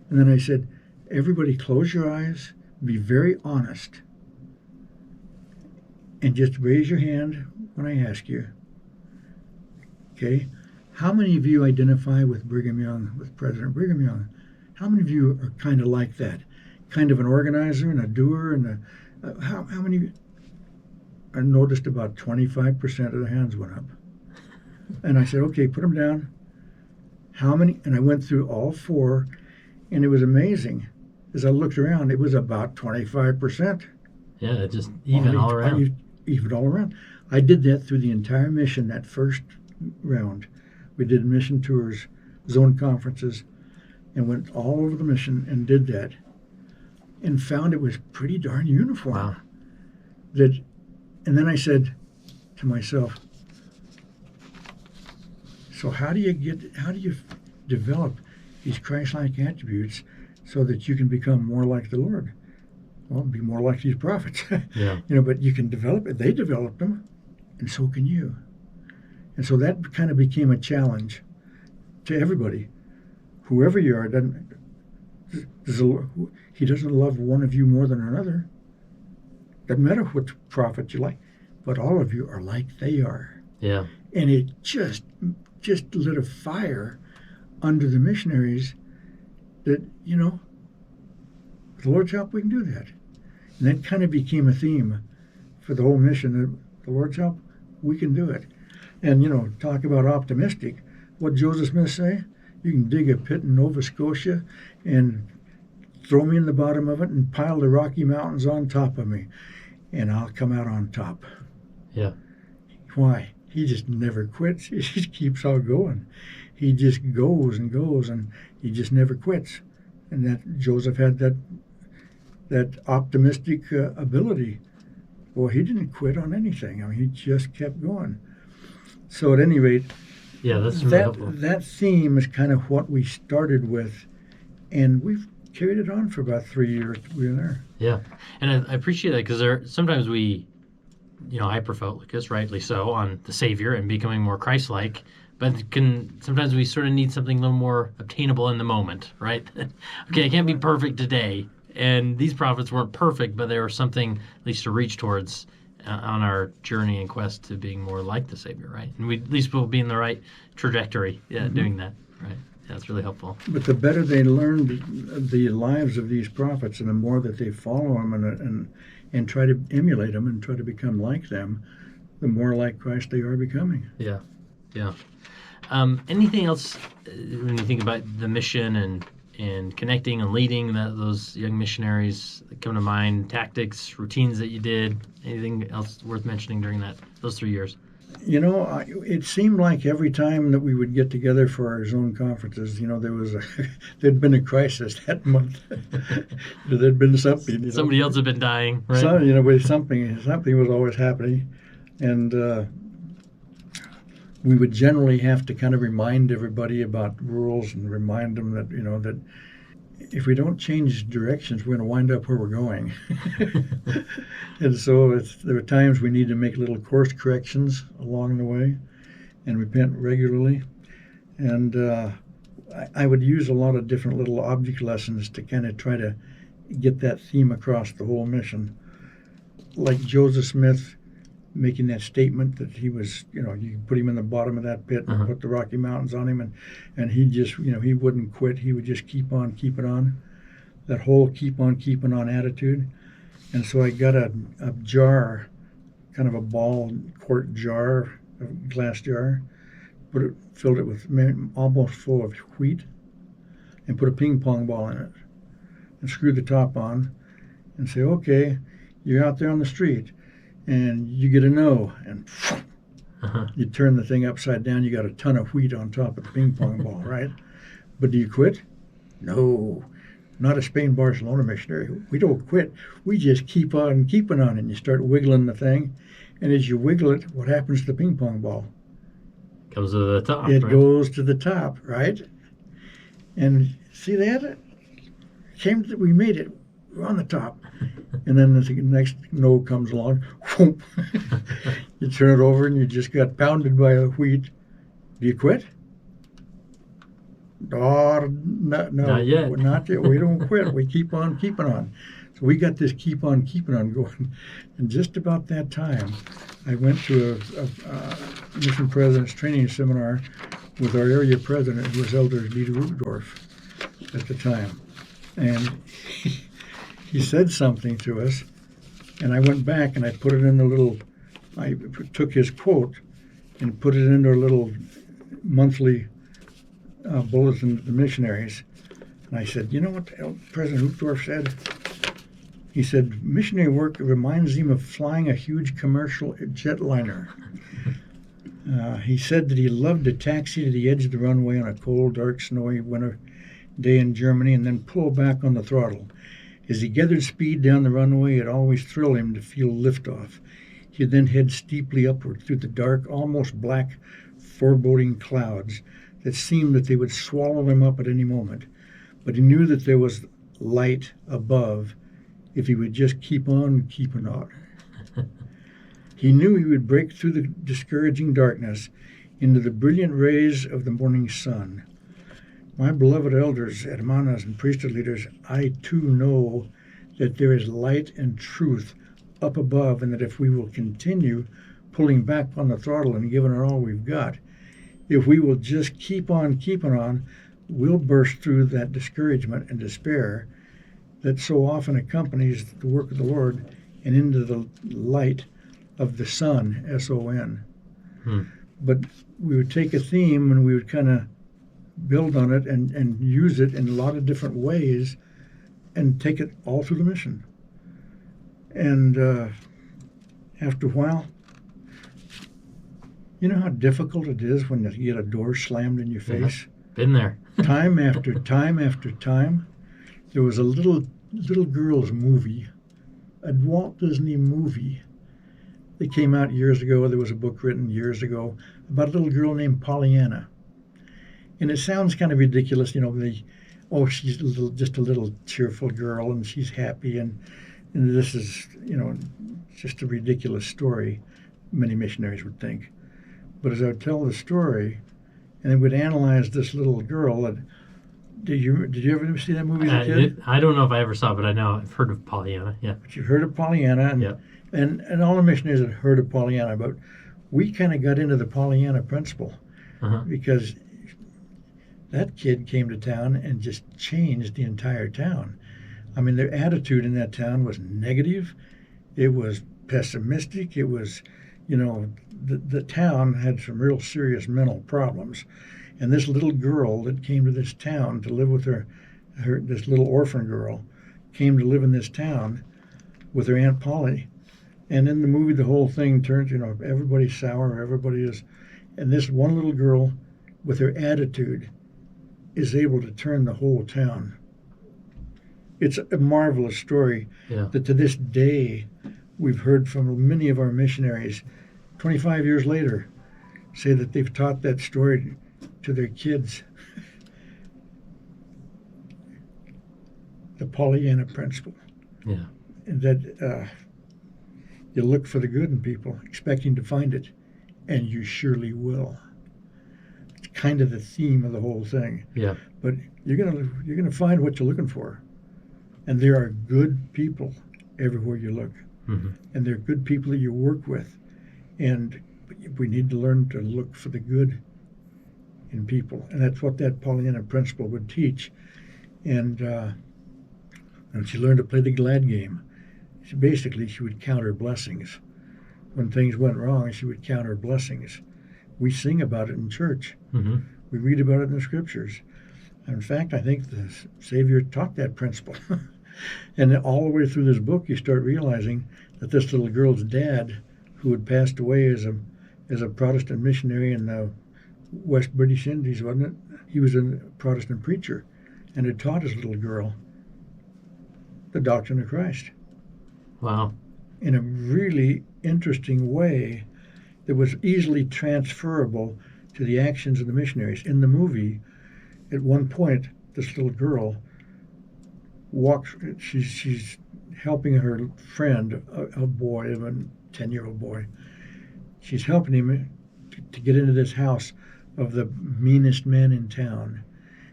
And then I said, everybody close your eyes, be very honest, and just raise your hand when I ask you. Okay? How many of you identify with Brigham Young, with President Brigham Young? How many of you are kind of like that? Kind of an organizer and a doer and how many of you? I noticed about 25% of the hands went up. And I said, okay, put them down. How many? And I went through all 4, and it was amazing. As I looked around, it was about 25%. Yeah, just even all around. Even all around. I did that through the entire mission, that first round. We did mission tours, zone conferences, and went all over the mission and did that, and found it was pretty darn uniform. Wow. And then I said to myself, so how do you develop these Christ-like attributes so that you can become more like the Lord? Well, be more like these prophets. Yeah. But you can develop it. They developed them, and so can you. And so that kind of became a challenge to everybody. Whoever you are, He doesn't love one of you more than another. Doesn't matter which prophet you like, but all of you are like they are. Yeah. And it just lit a fire under the missionaries that, with the Lord's help, we can do that. And that kind of became a theme for the whole mission. That the Lord's help, we can do it. And, talk about optimistic. What Joseph Smith say? You can dig a pit in Nova Scotia and throw me in the bottom of it and pile the Rocky Mountains on top of me, and I'll come out on top. Yeah. Why? He just never quits. He just keeps on going. He just goes and goes, and he just never quits. And that Joseph had that optimistic ability. Well, he didn't quit on anything. I mean, he just kept going. So at any rate, yeah, that's really helpful. That theme is kind of what we started with, and we've carried it on for about 3 years. We were there. Yeah, and I appreciate that because sometimes we, hyper-focus, rightly so, on the Savior and becoming more Christ-like, but sometimes we sort of need something a little more obtainable in the moment, right? Okay, I can't be perfect today, and these prophets weren't perfect, but they were something at least to reach towards on our journey and quest to being more like the Savior, right? And at least we'll be in the right trajectory doing that, right? Yeah, that's really helpful. But the better they learn the lives of these prophets and the more that they follow them and try to emulate them and try to become like them, the more like Christ they are becoming. Yeah, yeah. Anything else when you think about the mission and connecting and leading those young missionaries that come to mind, tactics, routines that you did, anything else worth mentioning during those 3 years? It seemed like every time that we would get together for our zone conferences, there'd been a crisis that month. There'd been something. Somebody else had been dying, right? Something was always happening. And we would generally have to kind of remind everybody about rules and remind them that, that if we don't change directions, we're going to wind up where we're going. And so there were times we need to make little course corrections along the way and repent regularly. And I would use a lot of different little object lessons to kind of try to get that theme across the whole mission. Like Joseph Smith making that statement that he was, you put him in the bottom of that pit and put the Rocky Mountains on him, and he just, he wouldn't quit. He would just keep on keeping on. That whole keep on keeping on attitude. And so I got a jar, kind of a ball quart jar, a glass jar, filled it with almost full of wheat, and put a ping pong ball in it, and screwed the top on, and say, okay, you're out there on the street, and you get a no, and you turn the thing upside down, you got a ton of wheat on top of the ping pong ball, right? But do you quit? No, not a Spain Barcelona missionary. We don't quit. We just keep on keeping on, and you start wiggling the thing, and as you wiggle it, what happens to the ping pong ball? Goes to the top. It goes to the top, right? And see that? We made it. We're on the top. And then the next no comes along. Whoop. You turn it over and you just got pounded by the wheat. Do you quit? Oh, no, not yet. Not yet. We don't quit. We keep on keeping on. So we got this keep on keeping on going. And just about that time, I went to a mission president's training seminar with our area president, who was Elder Dieter Rudorf at the time. And he said something to us, and I went back and I put it in I took his quote and put it into a little monthly bulletin to the missionaries. And I said, you know what President Uchtdorf said? He said, missionary work reminds him of flying a huge commercial jetliner. He said that he loved to taxi to the edge of the runway on a cold, dark, snowy winter day in Germany and then pull back on the throttle. As he gathered speed down the runway, it always thrilled him to feel liftoff. He'd then head steeply upward through the dark, almost black, foreboding clouds that seemed that they would swallow him up at any moment. But he knew that there was light above if he would just keep on keeping on. He knew he would break through the discouraging darkness into the brilliant rays of the morning sun. My beloved elders, hermanas, and priesthood leaders, I too know that there is light and truth up above, and that if we will continue pulling back on the throttle and giving it all we've got, if we will just keep on keeping on, we'll burst through that discouragement and despair that so often accompanies the work of the Lord and into the light of the sun, S-O-N. But we would take a theme and we would kind of build on it and use it in a lot of different ways and take it all through the mission. And after a while, you know how difficult it is when you get a door slammed in your face? Been there. Time after time after time. There was a little girl's movie, a Walt Disney movie that came out years ago. There was a book written years ago about a little girl named Pollyanna. And it sounds kind of ridiculous, you know, she's just a little cheerful girl and she's happy and this is, you know, just a ridiculous story, many missionaries would think. But as I would tell the story, and it would analyze this little girl, did you ever see that movie as a kid? I don't know if I ever saw it, but I know I've heard of Pollyanna, yeah. But you've heard of Pollyanna, and all the missionaries had heard of Pollyanna, but we kind of got into the Pollyanna principle because that kid came to town and just changed the entire town. I mean, their attitude in that town was negative. It was pessimistic. It was, you know, the town had some real serious mental problems. And this little girl that came to this town to live with her this little orphan girl, came to live in this town with her Aunt Polly. And in the movie, the whole thing turns, you know, everybody's sour, everybody is. And this one little girl with her attitude is able to turn the whole town. It's a marvelous story that to this day we've heard from many of our missionaries 25 years later say that they've taught that story to their kids. The Pollyanna principle. Yeah. And that you look for the good in people, expecting to find it, and you surely will. It's kind of the theme of the whole thing. Yeah. But you're gonna find what you're looking for. And there are good people everywhere you look. And there are good people that you work with. And we need to learn to look for the good in people. And that's what that Pollyanna principle would teach. And she learned to play the glad game. She would count her blessings. When things went wrong, she would count her blessings. We sing about it in church. We read about it in the scriptures. And in fact, I think the Savior taught that principle. And all the way through this book, you start realizing that this little girl's dad, who had passed away as a Protestant missionary in the West British Indies, wasn't it? He was a Protestant preacher and had taught his little girl the doctrine of Christ. Wow. In a really interesting way that was easily transferable to the actions of the missionaries. In the movie, at one point, this little girl walks, she's helping her friend, a boy, a 10-year-old boy. She's helping him to get into this house of the meanest man in town.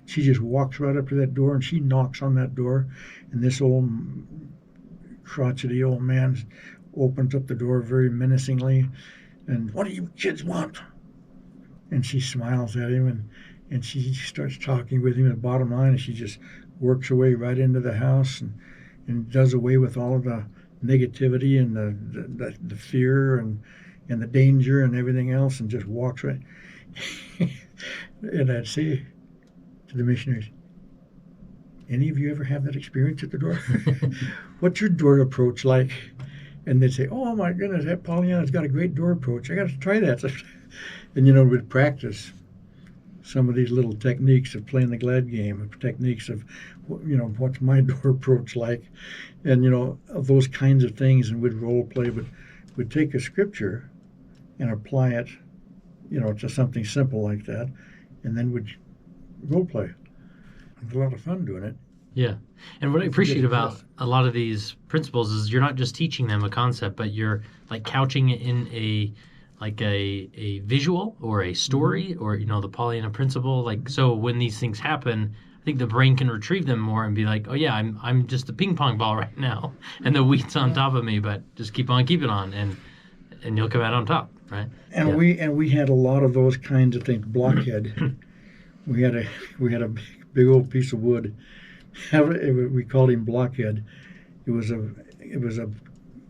She just walks right up to that door and she knocks on that door, and this old crotchety old man opens up the door very menacingly, and what do you kids want? And she smiles at him and she starts talking with him. And the bottom line is she just works her way right into the house and does away with all of the negativity and the fear and the danger and everything else, and just walks right. And I'd say to the missionaries, any of you ever have that experience at the door? What's your door approach like? And they'd say, oh my goodness, that Pollyanna's got a great door approach. I got to try that. And we'd practice some of these little techniques of playing the glad game, techniques of, what's my door approach like, and those kinds of things, and we'd role play. But we'd take a scripture and apply it, to something simple like that, and then we'd role play. It was a lot of fun doing it. Yeah. And what I appreciate about a lot of these principles is you're not just teaching them a concept, but you're like couching it in a like a visual or a story or, the Pollyanna principle. Like, so when these things happen, I think the brain can retrieve them more and be like, oh yeah, I'm just a ping pong ball right now, and the wheat's on top of me, but just keep on keeping on, and you'll come out on top, right? And we had a lot of those kinds of things. Blockhead. we had a big old piece of wood. We called him Blockhead. It was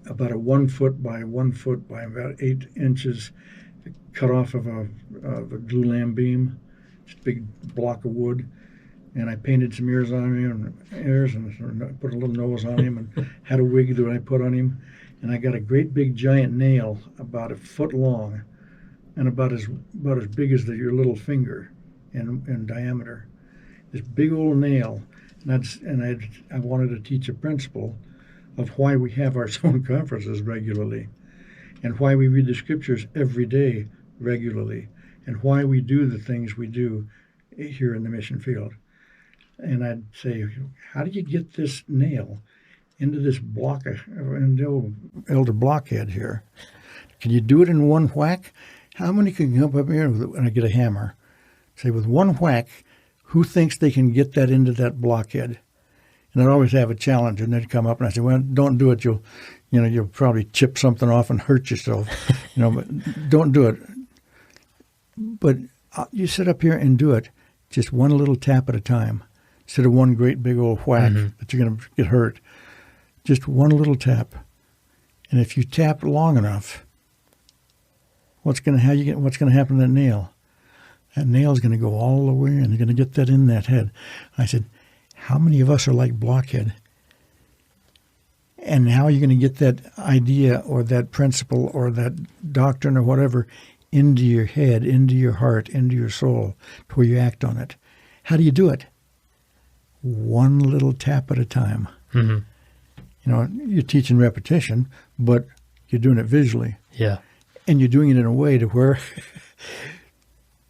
about a 1 foot by 1 foot by about 8 inches, cut off of a glulam beam, just a big block of wood. And I painted some ears on him, and put a little nose on him, and had a wig that I put on him. And I got a great big giant nail about 1 foot long, and about as big as your little finger in diameter. This big old nail, and I wanted to teach a principle of why we have our zone conferences regularly, and why we read the scriptures every day regularly, and why we do the things we do here in the mission field. And I'd say, how do you get this nail into this block into Elder Blockhead here? Can you do it in one whack? How many can come up here and I get a hammer? Say, with one whack, who thinks they can get that into that blockhead? And I'd always have a challenge, and they'd come up, and I said, well, don't do it. You'll probably chip something off and hurt yourself. But don't do it. But you sit up here and do it, just one little tap at a time, instead of one great big old whack that you're going to get hurt. Just one little tap. And if you tap long enough, what's going to happen to that nail? That nail's going to go all the way, and you're going to get that in that head. I said, how many of us are like Blockhead? And how are you going to get that idea or that principle or that doctrine or whatever into your head, into your heart, into your soul, to where you act on it? How do you do it? One little tap at a time. Mm-hmm. You're teaching repetition, but you're doing it visually. Yeah. And you're doing it in a way to where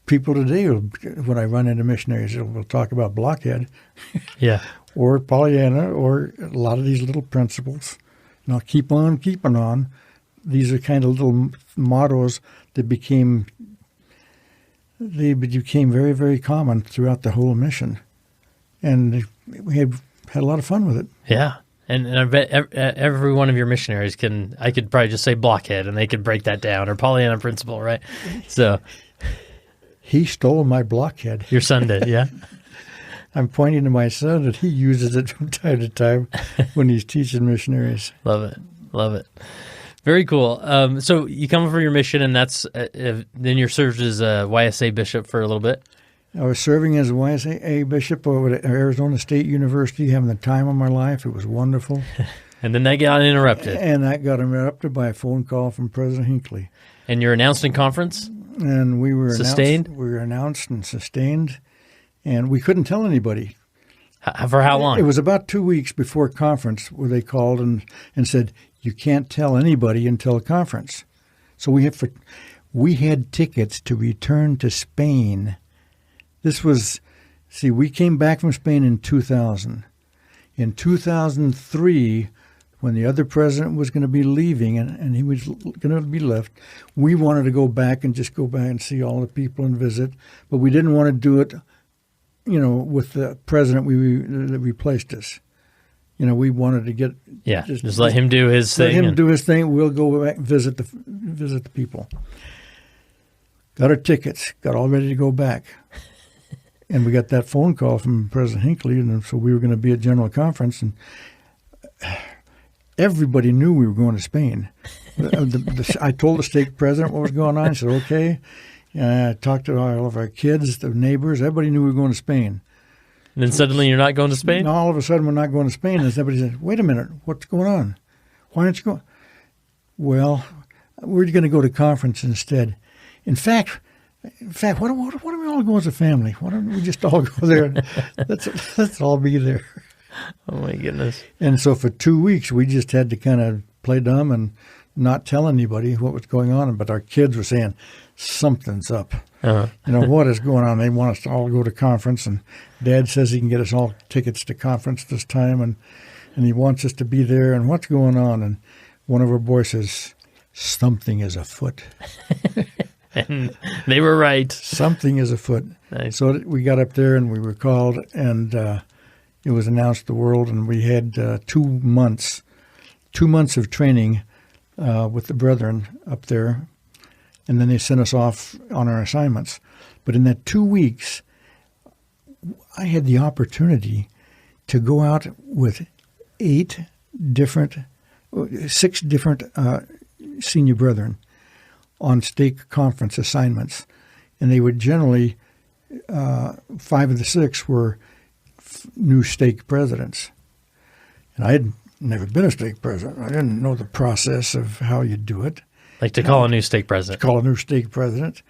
people today, when I run into missionaries, we'll talk about Blockhead. Yeah. Or Pollyanna, or a lot of these little principles. Keep on keeping on. These are kind of little mottos that became very, very common throughout the whole mission. And we had a lot of fun with it. Yeah. And I bet every one of your missionaries I could probably just say Blockhead, and they could break that down, or Pollyanna principle, right? So he stole my Blockhead. Your son did, yeah? I'm pointing to my son that he uses it from time to time when he's teaching missionaries. Love it. Very cool. So you come for your mission, and that's then you're served as a YSA bishop for a little bit. I was serving as a YSA bishop over at Arizona State University, having the time of my life. It was wonderful. And then that got interrupted. And that got interrupted by a phone call from President Hinckley. And you're announced in conference? And we were sustained? We were announced and sustained, and we couldn't tell anybody. For how long? It was about 2 weeks before conference where they called and said, you can't tell anybody until conference. So we had tickets to return to Spain. We came back from Spain in 2000. In 2003, when the other president was going to be leaving and he was going to be left, we wanted to go back and see all the people and visit, but we didn't want to do it, with the president that replaced us. We wanted to get just let him do his thing. Let him do his thing. We'll go back and visit the people. Got our tickets. Got all ready to go back. And we got that phone call from President Hinckley, and so we were going to be at General Conference, and everybody knew we were going to Spain. I told the stake president what was going on. He said, okay. I talked to all of our kids, the neighbors. Everybody knew we were going to Spain. And then suddenly you're not going to Spain? And all of a sudden we're not going to Spain. And everybody said, wait a minute, what's going on? Why aren't you going? Well, we're going to go to conference instead. In fact, why don't we all go as a family? Why don't we just all go there? Let's all be there. Oh, my goodness. And so for 2 weeks, we just had to kind of play dumb and not tell anybody what was going on. But our kids were saying, something's up. Uh-huh. What is going on? They want us to all go to conference. And Dad says he can get us all tickets to conference this time. And he wants us to be there. And what's going on? And one of our boys says, something is afoot. And they were right. Something is afoot. Nice. So we got up there and we were called, and it was announced to the world, and we had 2 months of training with the brethren up there, and then they sent us off on our assignments. But in that 2 weeks, I had the opportunity to go out with 6 different senior brethren on stake conference assignments. And they would generally, 5 of the 6 were new stake presidents. And I had never been a stake president. I didn't know the process of how you do it. Like to call a new stake president. To call a new stake president.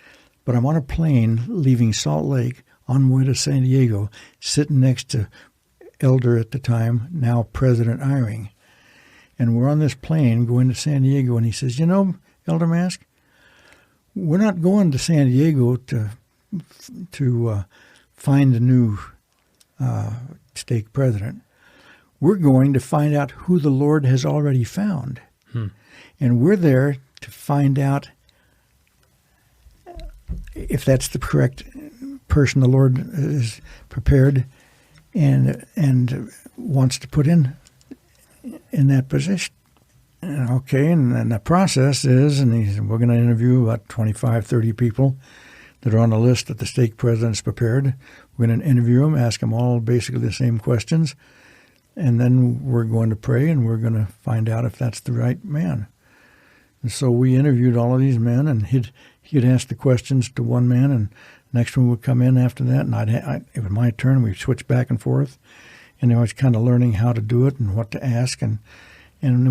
But I'm on a plane leaving Salt Lake on my way to San Diego, sitting next to Elder at the time, now President Eyring. And we're on this plane going to San Diego, and he says, Elder Mask, we're not going to San Diego to find a new stake president. We're going to find out who the Lord has already found. And we're there to find out if that's the correct person the Lord is prepared and wants to put in that position. Okay, and the process is, and he said, we're going to interview about 25, 30 people that are on the list that the stake president's prepared. We're going to interview them, ask them all basically the same questions, and then we're going to pray, and we're going to find out if that's the right man. And so we interviewed all of these men, and he'd ask the questions to one man, and next one would come in after that, and it was my turn. We'd switch back and forth, and I was kind of learning how to do it and what to ask, and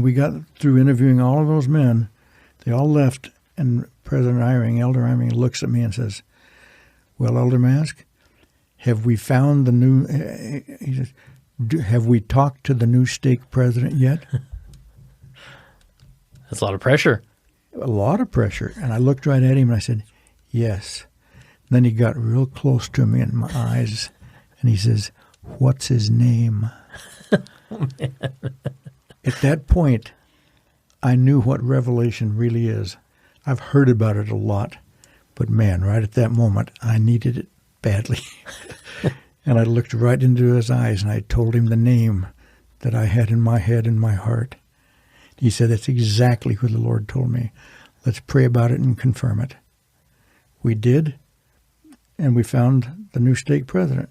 we got through interviewing all of those men. They all left, and President Eyring, Elder Eyring, looks at me and says, "Well, Elder Mask, have we found the new?" He says, "Have we talked to the new stake president yet?" That's a lot of pressure. A lot of pressure. And I looked right at him and I said, "Yes." Then he got real close to me in my eyes, and he says, "What's his name?" Oh, man. At that point, I knew what revelation really is. I've heard about it a lot, but man, right at that moment, I needed it badly. And I looked right into his eyes, and I told him the name that I had in my head and my heart. He said, "That's exactly who the Lord told me. Let's pray about it and confirm it." We did, and we found the new stake president.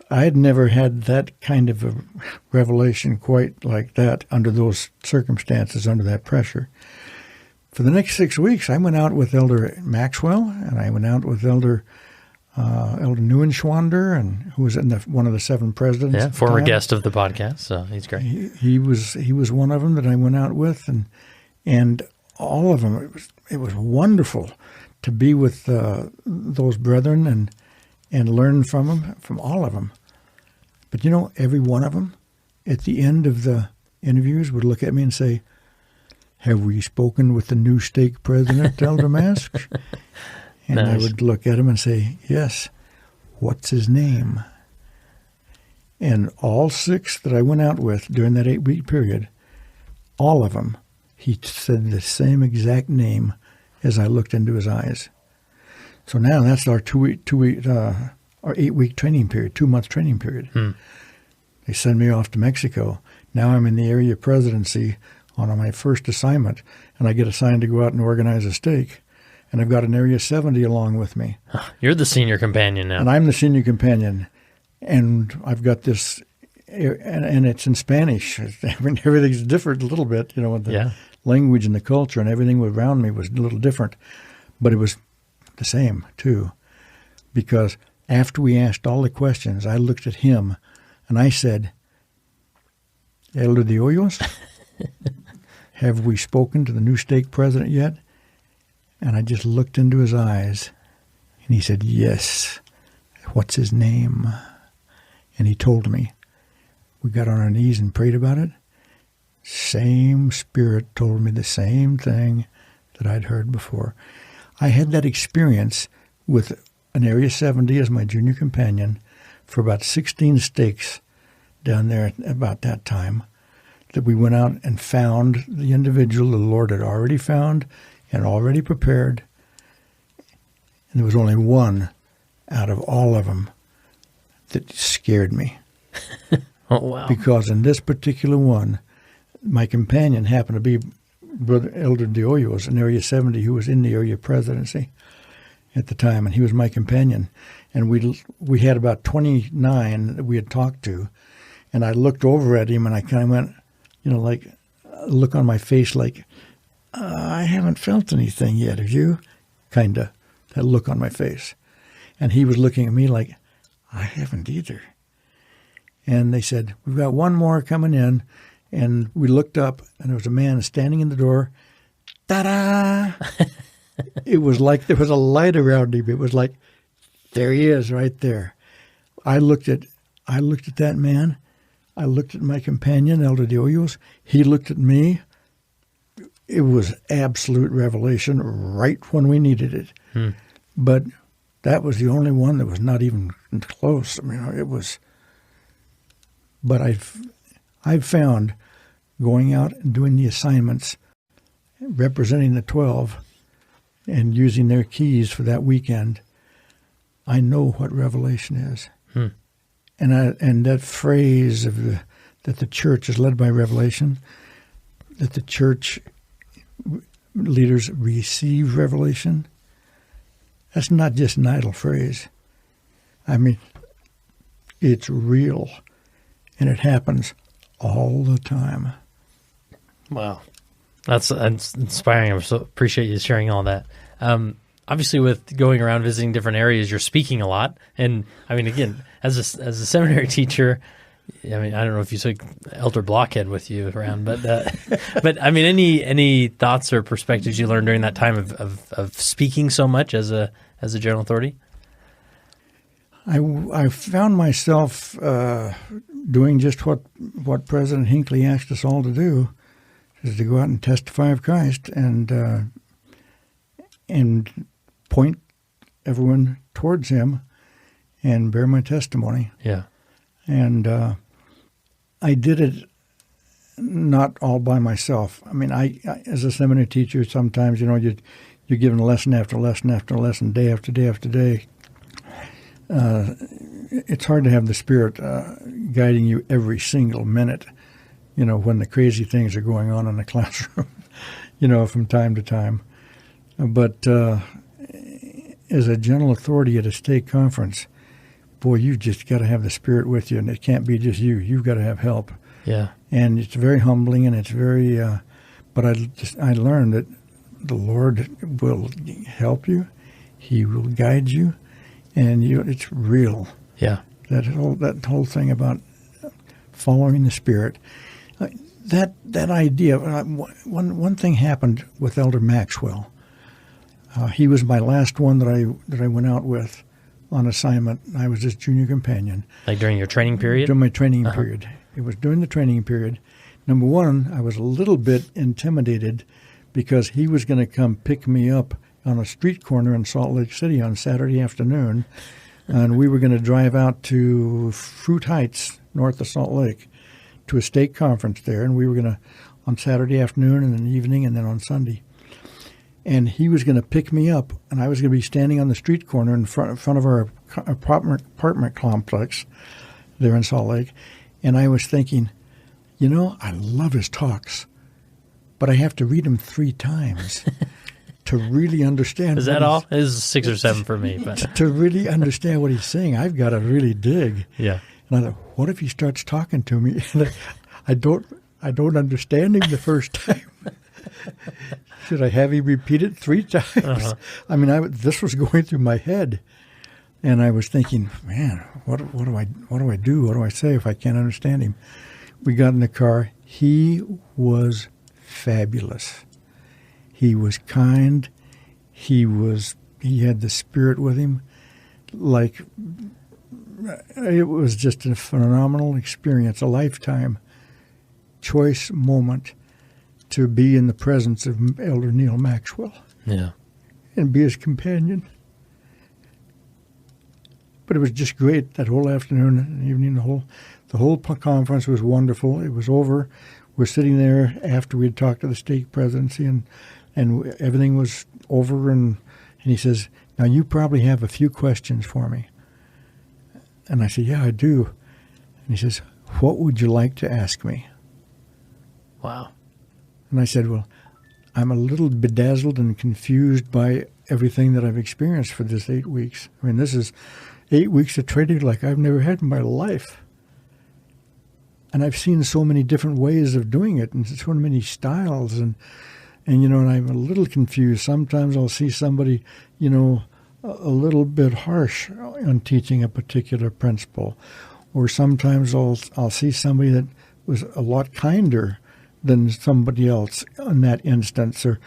I had never had that kind of a revelation quite like that under those circumstances, under that pressure. For the next 6 weeks, I went out with Elder Maxwell, and I went out with Elder Neuenschwander, and who was one of the 7 presidents. Yeah, former guest of the podcast, so he's great. He was one of them that I went out with, and all of them. It was wonderful to be with those brethren and learn from them, from all of them. But every one of them, at the end of the interviews, would look at me and say, "Have we spoken with the new stake president, Elder Mask?" And nice. I would look at him and say, "Yes." "What's his name?" And all 6 that I went out with during that 8-week period, all of them, he said the same exact name as I looked into his eyes. So now that's our 8-week training period, 2-month training period. They send me off to Mexico. Now I'm in the area presidency on my first assignment, and I get assigned to go out and organize a stake. And I've got an Area 70 along with me. You're the senior companion now. And I'm the senior companion. And I've got this, and it's in Spanish. Everything's different a little bit, with the language and the culture, and everything around me was a little different. But it was the same, too. Because after we asked all the questions, I looked at him, and I said, "Elder de Hoyos, have we spoken to the new stake president yet?" And I just looked into his eyes, and he said, "Yes." "What's his name?" And he told me. We got on our knees and prayed about it. Same spirit told me the same thing that I'd heard before. I had that experience with an Area 70 as my junior companion for about 16 stakes down there at about that time. that we went out and found the individual the Lord had already found and already prepared. And there was only one out of all of them that scared me. Oh, wow. Because in this particular one, my companion happened to be Brother Elder De Hoyos in Area 70, who was in the area presidency at the time, and he was my companion. And we had about 29 that we had talked to, and I looked over at him, and I kind of went, like a look on my face like, I haven't felt anything yet, have you? Kind of, that look on my face. And he was looking at me like, I haven't either. And they said, we've got one more coming in. And we looked up, and there was a man standing in the door. Ta-da! It was like there was a light around him. It was like, there he is right there. I looked at that man. I looked at my companion, Elder De Hoyos. He looked at me. It was absolute revelation right when we needed it. But that was the only one that was not even close. I mean, it was. But I've found going out and doing the assignments, representing the 12, and using their keys for that weekend, I know what revelation is. And that phrase that the church is led by revelation, that the church leaders receive revelation, that's not just an idle phrase. I mean, it's real, and it happens all the time. Wow. That's inspiring. I so appreciate you sharing all that. Obviously, with going around visiting different areas, you're speaking a lot. And, I mean, again, as a seminary teacher, I mean, I don't know if you took Elder Blockhead with you around, but I mean, any thoughts or perspectives you learned during that time of speaking so much as a general authority? I found myself doing just what President Hinckley asked us all to do, is to go out and testify of Christ and point everyone towards Him and bear my testimony. Yeah. And I did it not all by myself. I mean, I as a seminary teacher, sometimes, you're given lesson after lesson after lesson, day after day after day. It's hard to have the Spirit guiding you every single minute, when the crazy things are going on in the classroom, from time to time. But as a general authority at a state conference, boy, you've just got to have the Spirit with you, and it can't be just you. You've got to have help. Yeah. And it's very humbling, and it's very, but I learned that the Lord will help you. He will guide you, and it's real. Yeah. That whole thing about following the Spirit. That idea, one thing happened with Elder Maxwell. He was my last one that I went out with on assignment. I was his junior companion. Like during your training period? During my training period. It was during the training period. Number one, I was a little bit intimidated because he was going to come pick me up on a street corner in Salt Lake City on Saturday afternoon, and we were going to drive out to Fruit Heights, north of Salt Lake, to a stake conference there, and we were going to, on Saturday afternoon and in the evening and then on Sunday. And he was going to pick me up, and I was going to be standing on the street corner in front of our apartment complex there in Salt Lake. And I was thinking, I love his talks, but I have to read them 3 times to really understand. Is that all? It is 6 or 7 for me. But to really understand what he's saying, I've got to really dig. Yeah. And I thought, what if he starts talking to me? And I don't understand him the first time. Should I have him repeat it 3 times? I mean, this was going through my head, and I was thinking, man, what do I do? What do I say if I can't understand him? We got in the car. He was fabulous. He was kind. He had the Spirit with him. Like, it was just a phenomenal experience, a lifetime choice moment to be in the presence of Elder Neil Maxwell. Yeah. And be his companion. But it was just great that whole afternoon and evening. The whole conference was wonderful. It was over. we're sitting there after we'd talked to the stake presidency and everything was over, and he says, "Now you probably have a few questions for me." And I said, "Yeah, I do." And he says, "What would you like to ask me?" Wow. And I said, "Well, I'm a little bedazzled and confused by everything that I've experienced for this 8 weeks. I mean, this is 8 weeks of training like I've never had in my life. And I've seen so many different ways of doing it and so many styles. And and I'm a little confused. Sometimes I'll see somebody, a little bit harsh on teaching a particular principle. Or sometimes I'll see somebody that was a lot kinder than somebody else in that instance. Or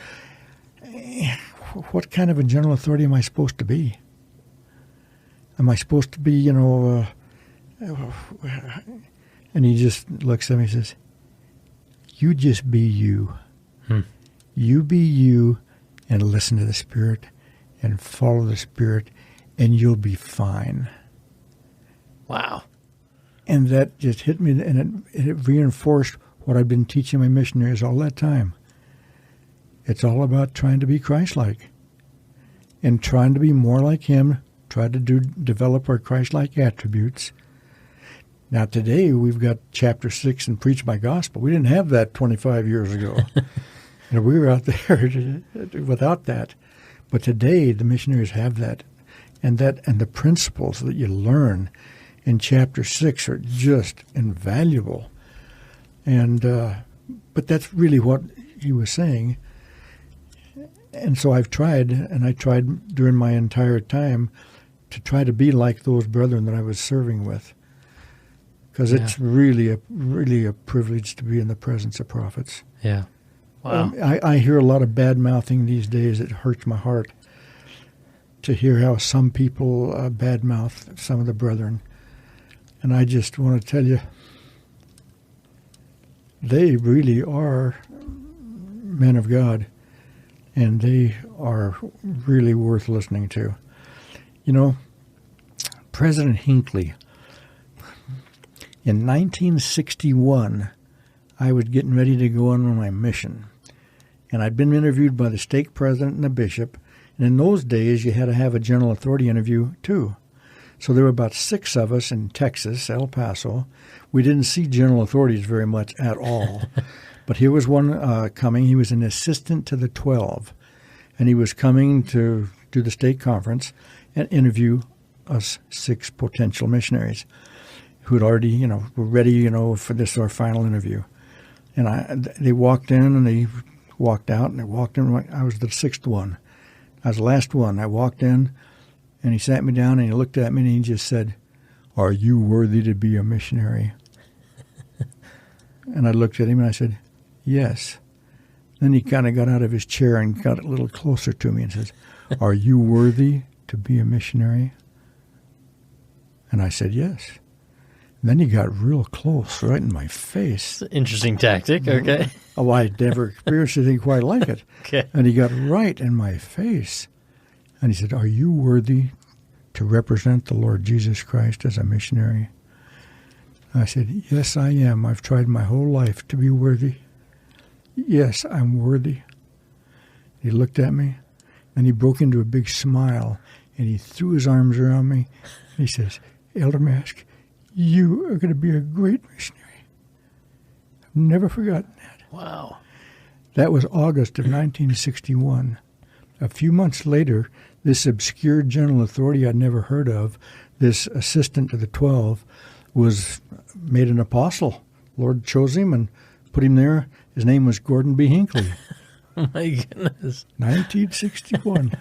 what kind of a general authority am I supposed to be? Am I supposed to be, and he just looks at me and says, "You just be you. You be you and listen to the Spirit and follow the Spirit and you'll be fine." Wow. And that just hit me, and it reinforced what I've been teaching my missionaries all that time. It's all about trying to be Christ-like and trying to be more like Him, try to develop our Christ-like attributes. Now today we've got chapter 6 and Preach My Gospel. We didn't have that 25 years ago. We were out there without that. But today the missionaries have that. And the principles that you learn in chapter 6 are just invaluable. And but that's really what he was saying. And so I've tried, and I tried during my entire time to try to be like those brethren that I was serving with. Because it's really a privilege to be in the presence of prophets. Yeah. Wow. I hear a lot of bad-mouthing these days. It hurts my heart to hear how some people bad-mouth some of the brethren. And I just want to tell you, they really are men of God, and they are really worth listening to. President Hinckley, in 1961, I was getting ready to go on my mission. And I'd been interviewed by the stake president and the bishop. And in those days, you had to have a general authority interview, too. So there were about 6 of us in Texas, El Paso. We didn't see general authorities very much at all. But here was one coming. He was an assistant to the 12. And he was coming to do the stake conference and interview us 6 potential missionaries who had already, were ready, for this, our final interview. And they walked in and they walked out, and they walked in. I was the 6th one. I was the last one. I walked in, and he sat me down, and he looked at me, and he just said, "Are you worthy to be a missionary?" And I looked at him, and I said, "Yes." Then he kind of got out of his chair and got a little closer to me and says, "Are you worthy to be a missionary?" And I said, "Yes." And then he got real close, right in my face. It's an interesting tactic, okay. Oh, I never experienced anything quite like it. Okay. And he got right in my face. And he said, "Are you worthy to represent the Lord Jesus Christ as a missionary?" I said, "Yes, I am. I've tried my whole life to be worthy. Yes, I'm worthy." He looked at me, and he broke into a big smile, and he threw his arms around me. And he says, "Elder Mask, you are going to be a great missionary." I've never forgotten that. Wow. That was August of 1961. A few months later, this obscure general authority I'd never heard of, this assistant to the 12, was made an apostle. Lord chose him and put him there. His name was Gordon B. Hinckley. Oh, my goodness. 1961.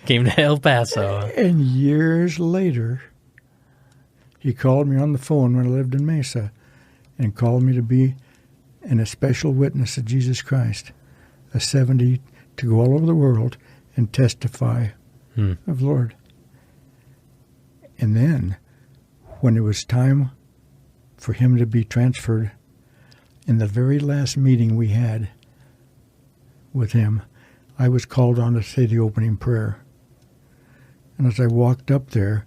Came to El Paso. And years later, he called me on the phone when I lived in Mesa and called me to be a special witness of Jesus Christ, a 70 to go all over the world and testify of the Lord. And then, when it was time for him to be transferred, in the very last meeting we had with him, I was called on to say the opening prayer. And as I walked up there,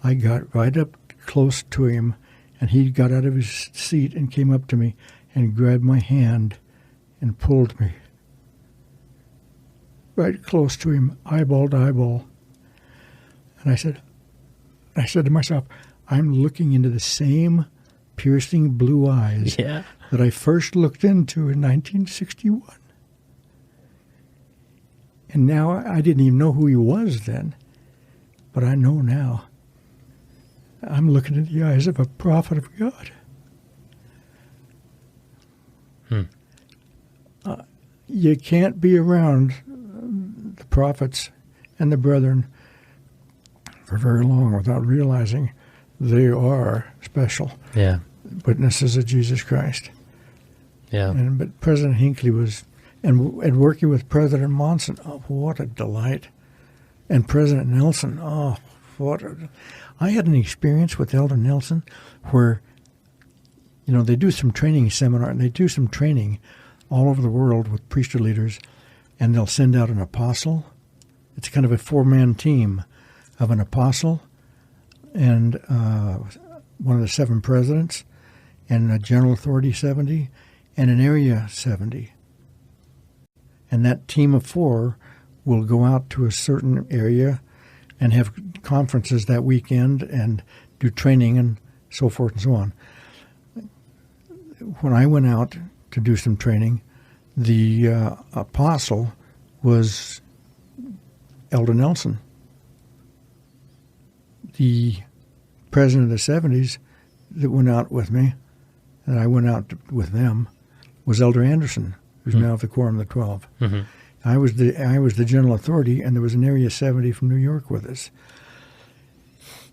I got right up close to him, and he got out of his seat and came up to me, and grabbed my hand and pulled me right close to him, eyeball to eyeball. And I said to myself, I'm looking into the same piercing blue eyes that I first looked into in 1961. And now I didn't even know who he was then, but I know now. I'm looking in the eyes of a prophet of God. You can't be around the prophets and the brethren for very long without realizing they are special witnesses of Jesus Christ. But President Hinckley was, and working with President Monson, oh, what a delight. And President Nelson, oh, I had an experience with Elder Nelson where, they do some training seminar, and they do some training all over the world with priesthood leaders, and they'll send out an apostle. It's kind of a 4-man team of an apostle and one of the 7 presidents and a general authority 70 and an area 70. And that team of 4 will go out to a certain area and have conferences that weekend and do training and so forth and so on. When I went out to do some training, the apostle was Elder Nelson. The president of the 70s that went out with me, and I went out with them, was Elder Anderson, who's now the Quorum of the 12. I was the general authority, and there was an Area 70 from New York with us.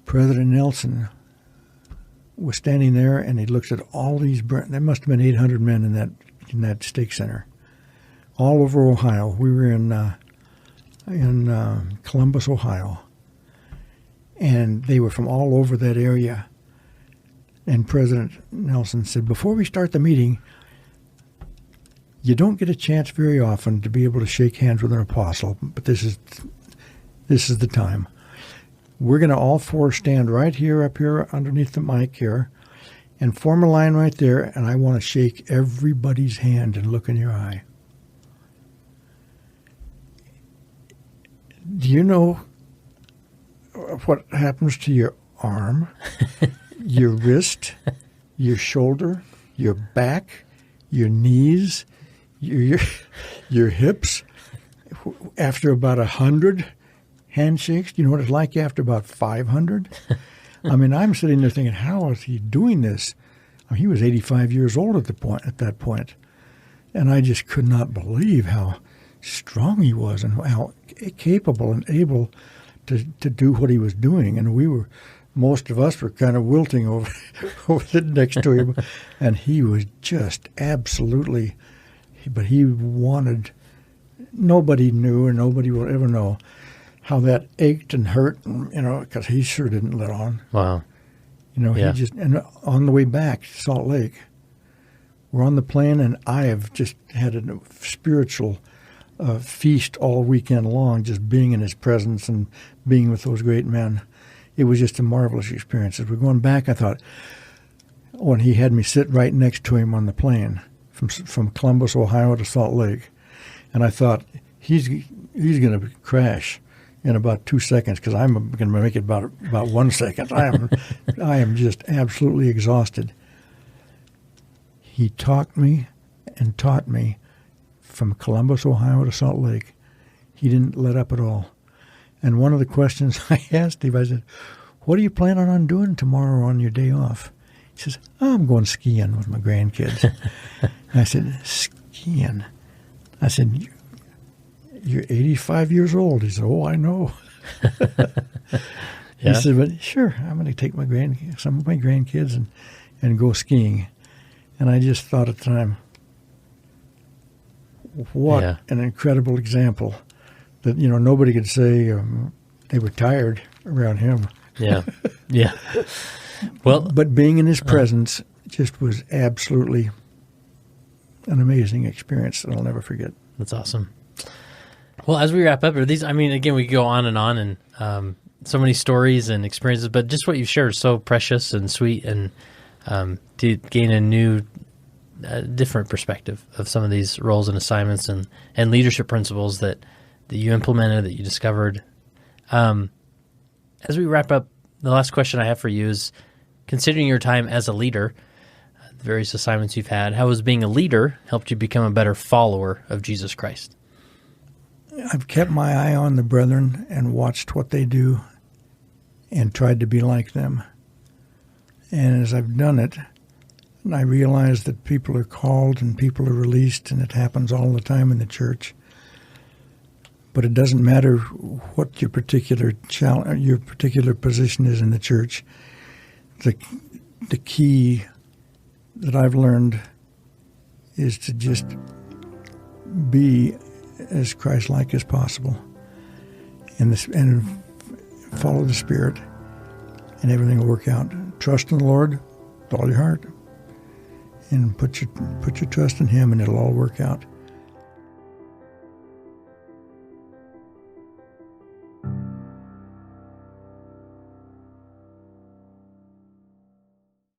President Nelson was standing there, and he looked at all these. There must have been 800 men in that stake center, all over Ohio. We were in Columbus, Ohio, and they were from all over that area. And President Nelson said, "Before we start the meeting, you don't get a chance very often to be able to shake hands with an apostle, but this is the time. We're going to all 4 stand right here, up here, underneath the mic here, and form a line right there, and I want to shake everybody's hand and look in your eye." Do you know what happens to your arm, your wrist, your shoulder, your back, your knees, your hips after about 100 handshakes? Do you know what it's like after about 500? I mean, I'm sitting there thinking, how is he doing this? I mean, he was 85 years old at that point, and I just could not believe how strong he was and how capable and able to do what he was doing. And most of us were kind of wilting over next to him, and he was just absolutely. But he wanted. Nobody knew, and nobody will ever know how that ached and hurt, because he sure didn't let on. Wow. He just, and on the way back to Salt Lake, we're on the plane, and I have just had a spiritual feast all weekend long, just being in his presence and being with those great men. It was just a marvelous experience. As we're going back, I thought, when he had me sit right next to him on the plane from Columbus, Ohio to Salt Lake, and I thought, he's going to crash in about 2 seconds, because I'm going to make it about 1 second. I am just absolutely exhausted. He talked me and taught me from Columbus, Ohio to Salt Lake. He didn't let up at all. And one of the questions I asked him, I said, "What are you planning on doing tomorrow on your day off?" He says, "Oh, I'm going skiing with my grandkids." I said, "Skiing?" I said, "You're 85 years old." He said, "Oh, I know." He said, "But sure, I'm going to take some of my grandkids and go skiing." And I just thought at the time, what an incredible example that, nobody could say they were tired around him. Yeah. Well, but being in his presence just was absolutely an amazing experience that I'll never forget. That's awesome. Well, as we wrap up, again, we could go on and so many stories and experiences, but just what you've shared is so precious and sweet, and to gain a new a different perspective of some of these roles and assignments and leadership principles that you implemented, that you discovered. As we wrap up, the last question I have for you is, considering your time as a leader, the various assignments you've had, how has being a leader helped you become a better follower of Jesus Christ? I've kept my eye on the brethren and watched what they do and tried to be like them. And as I've done it, I realize that people are called and people are released, and it happens all the time in the church. But it doesn't matter what your particular position is in the church. The key that I've learned is to just be as Christ-like as possible, and follow the Spirit, and everything will work out. Trust in the Lord with all your heart, and put your trust in Him, and it'll all work out.